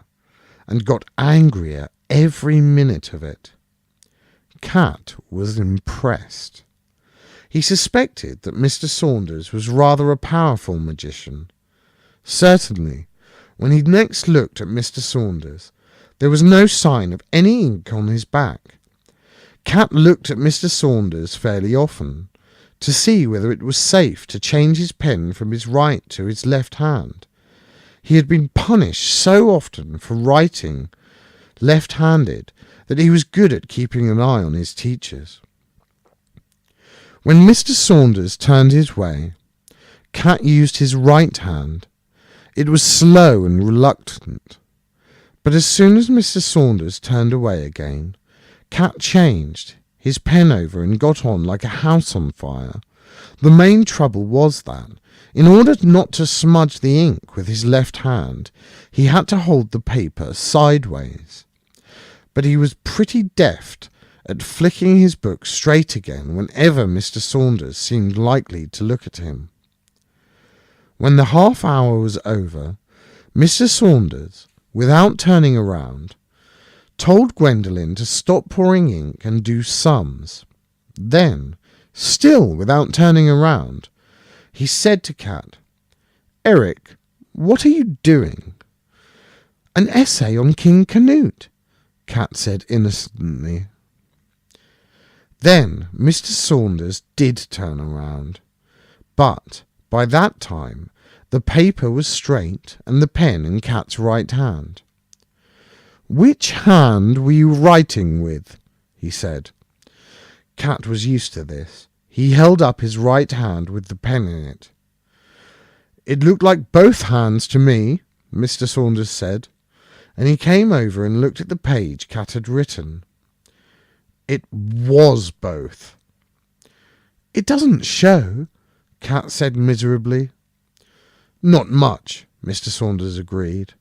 and got angrier every minute of it. Cat was impressed. He suspected that Mr. Saunders was rather a powerful magician. Certainly, when he next looked at Mr. Saunders, there was no sign of any ink on his back. Cat looked at Mr. Saunders fairly often, to see whether it was safe to change his pen from his right to his left hand. He had been punished so often for writing left-handed that he was good at keeping an eye on his teachers. When Mr. Saunders turned his way, Cat used his right hand. It was slow and reluctant, but as soon as Mr. Saunders turned away again, Cat changed his pen over and got on like a house on fire. The main trouble was that, in order not to smudge the ink with his left hand, he had to hold the paper sideways. But he was pretty deft at flicking his book straight again whenever Mr. Saunders seemed likely to look at him. When the half hour was over, Mr. Saunders, without turning around, told Gwendolen to stop pouring ink and do sums. Then, still without turning around, he said to Cat, "Eric, what are you doing?" "An essay on King Canute," Cat said innocently. Then Mr. Saunders did turn around, but by that time the paper was straight and the pen in Cat's right hand. "Which hand were you writing with?" he said. Cat was used to this. He held up his right hand with the pen in it. "It looked like both hands to me," Mr. Saunders said, and he came over and looked at the page Cat had written. It was both. "It doesn't show," Cat said miserably. "Not much," Mr. Saunders agreed.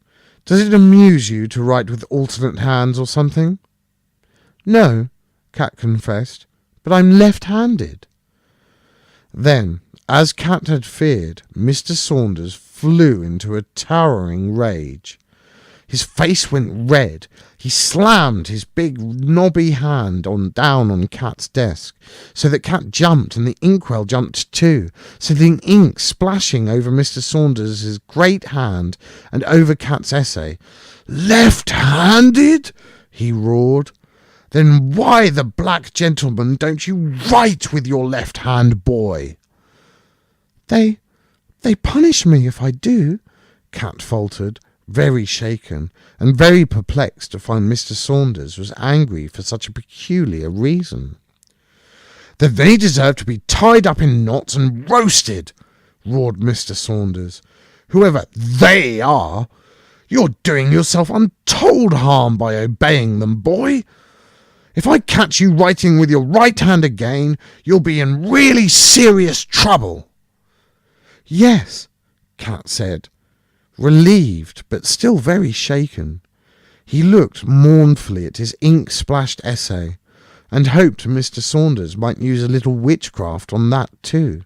"Does it amuse you to write with alternate hands or something?" "No," Cat confessed, "but I'm left-handed." Then, as Cat had feared, Mr. Saunders flew into a towering rage. His face went red. He slammed his big knobby hand down on Cat's desk, so that Cat jumped and the inkwell jumped too, sending ink splashing over Mr. Saunders' great hand and over Cat's essay. "Left-handed?" he roared. "Then why the black gentleman don't you write with your left hand, boy?" They punish me if I do," Cat faltered, very shaken and very perplexed to find Mr. Saunders was angry for such a peculiar reason. "Then they deserve to be tied up in knots and roasted," roared Mr. Saunders. "Whoever they are, you're doing yourself untold harm by obeying them, boy. If I catch you writing with your right hand again, you'll be in really serious trouble." "Yes," Cat said, relieved but still very shaken. He looked mournfully at his ink-splashed essay and hoped Mr. Saunders might use a little witchcraft on that too.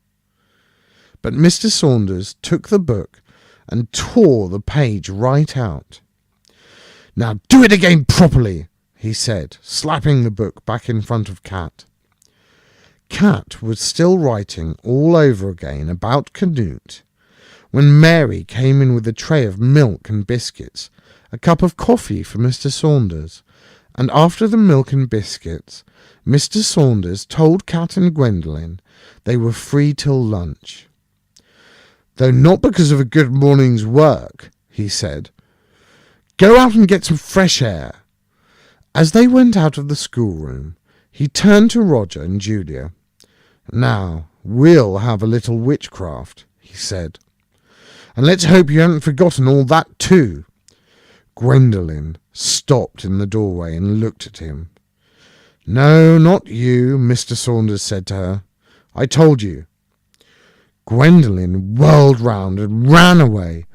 But Mr. Saunders took the book and tore the page right out. "Now do it again properly," he said, slapping the book back in front of Cat. Cat was still writing all over again about Canute when Mary came in with a tray of milk and biscuits, a cup of coffee for Mr. Saunders, and after the milk and biscuits, Mr. Saunders told Cat and Gwendolen they were free till lunch. "Though not because of a good morning's work," he said. "Go out and get some fresh air." As they went out of the schoolroom, he turned to Roger and Julia. "Now, we'll have a little witchcraft," he said. "And let's hope you haven't forgotten all that too." Gwendolen stopped in the doorway and looked at him. "No, not you," Mr. Saunders said to her. "I told you." Gwendolen whirled round and ran away,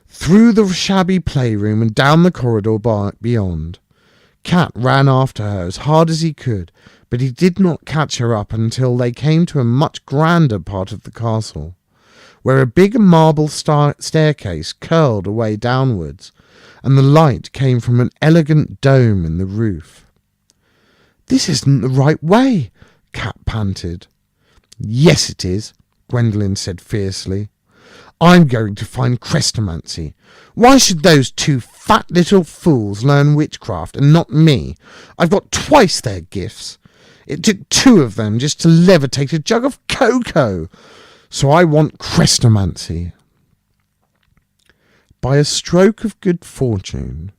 through the shabby playroom and down the corridor beyond. Cat ran after her as hard as he could, but he did not catch her up until they came to a much grander part of the castle, where a big marble staircase curled away downwards, and the light came from an elegant dome in the roof. "This isn't the right way," Cat panted. "Yes, it is," Gwendolen said fiercely. "I'm going to find Crestomancy. Why should those two fat little fools learn witchcraft and not me? I've got twice their gifts. It took 2 of them just to levitate a jug of cocoa. So I want Crestomancy." By a stroke of good fortune,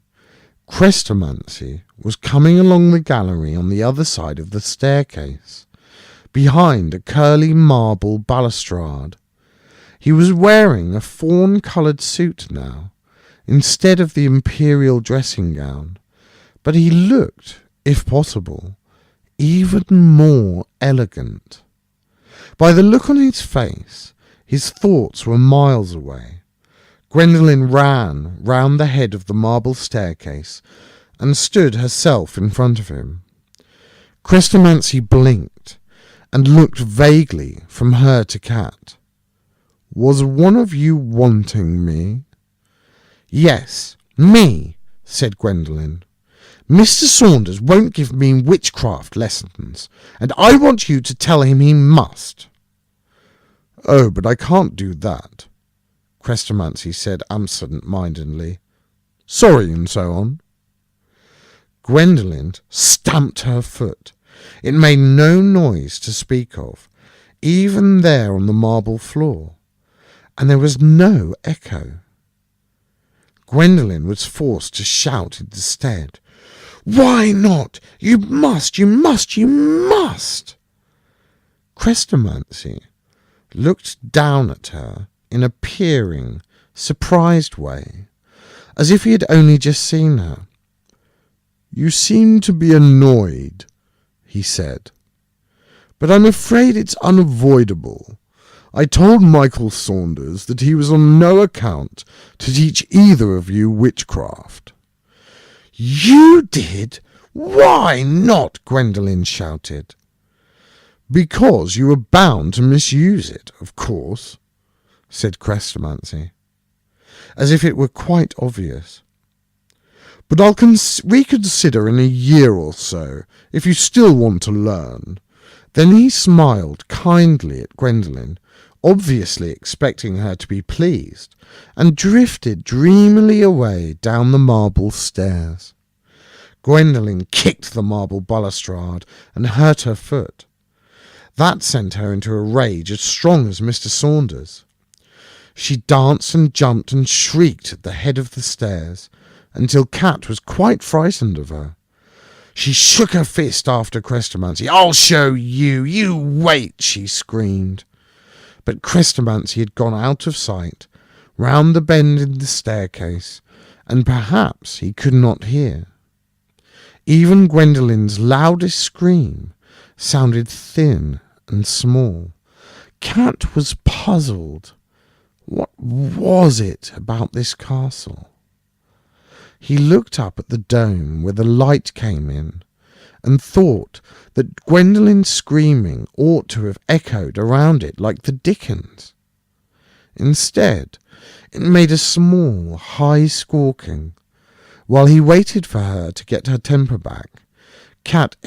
Crestomancy was coming along the gallery on the other side of the staircase, behind a curly marble balustrade. He was wearing a fawn-coloured suit now, instead of the imperial dressing gown, but he looked, if possible, even more elegant. By the look on his face, his thoughts were miles away. Gwendolen ran round the head of the marble staircase and stood herself in front of him. Crestomancy blinked and looked vaguely from her to Cat. "Was one of you wanting me?" "Yes, me," said Gwendolen. "Mr. Saunders won't give me witchcraft lessons, and I want you to tell him he must." "Oh, but I can't do that," Crestomancy said absent-mindedly. "Sorry, and so on." Gwendolen stamped her foot. It made no noise to speak of, even there on the marble floor, and there was no echo. Gwendolen was forced to shout instead. "Why not? You must, you must, you must!" Crestomancy looked down at her in a peering, surprised way, as if he had only just seen her. "You seem to be annoyed," he said, "but I'm afraid it's unavoidable. I told Michael Saunders that he was on no account to teach either of you witchcraft." "You did? Why not?" Gwendolen shouted. "Because you were bound to misuse it, of course," said Crestomancy, as if it were quite obvious. "But I'll reconsider in a year or so, if you still want to learn." Then he smiled kindly at Gwendolen, obviously expecting her to be pleased, and drifted dreamily away down the marble stairs. Gwendolen kicked the marble balustrade and hurt her foot. That sent her into a rage as strong as Mr. Saunders. She danced and jumped and shrieked at the head of the stairs, until Cat was quite frightened of her. She shook her fist after Crestomancy. "I'll show you! You wait!" she screamed. But Crestomancy had gone out of sight, round the bend in the staircase, and perhaps he could not hear. Even Gwendolen's loudest scream sounded thin and small. Cat was puzzled. What was it about this castle? He looked up at the dome where the light came in, and thought that Gwendolen's screaming ought to have echoed around it like the dickens. Instead, it made a small, high squawking. While he waited for her to get her temper back, Cat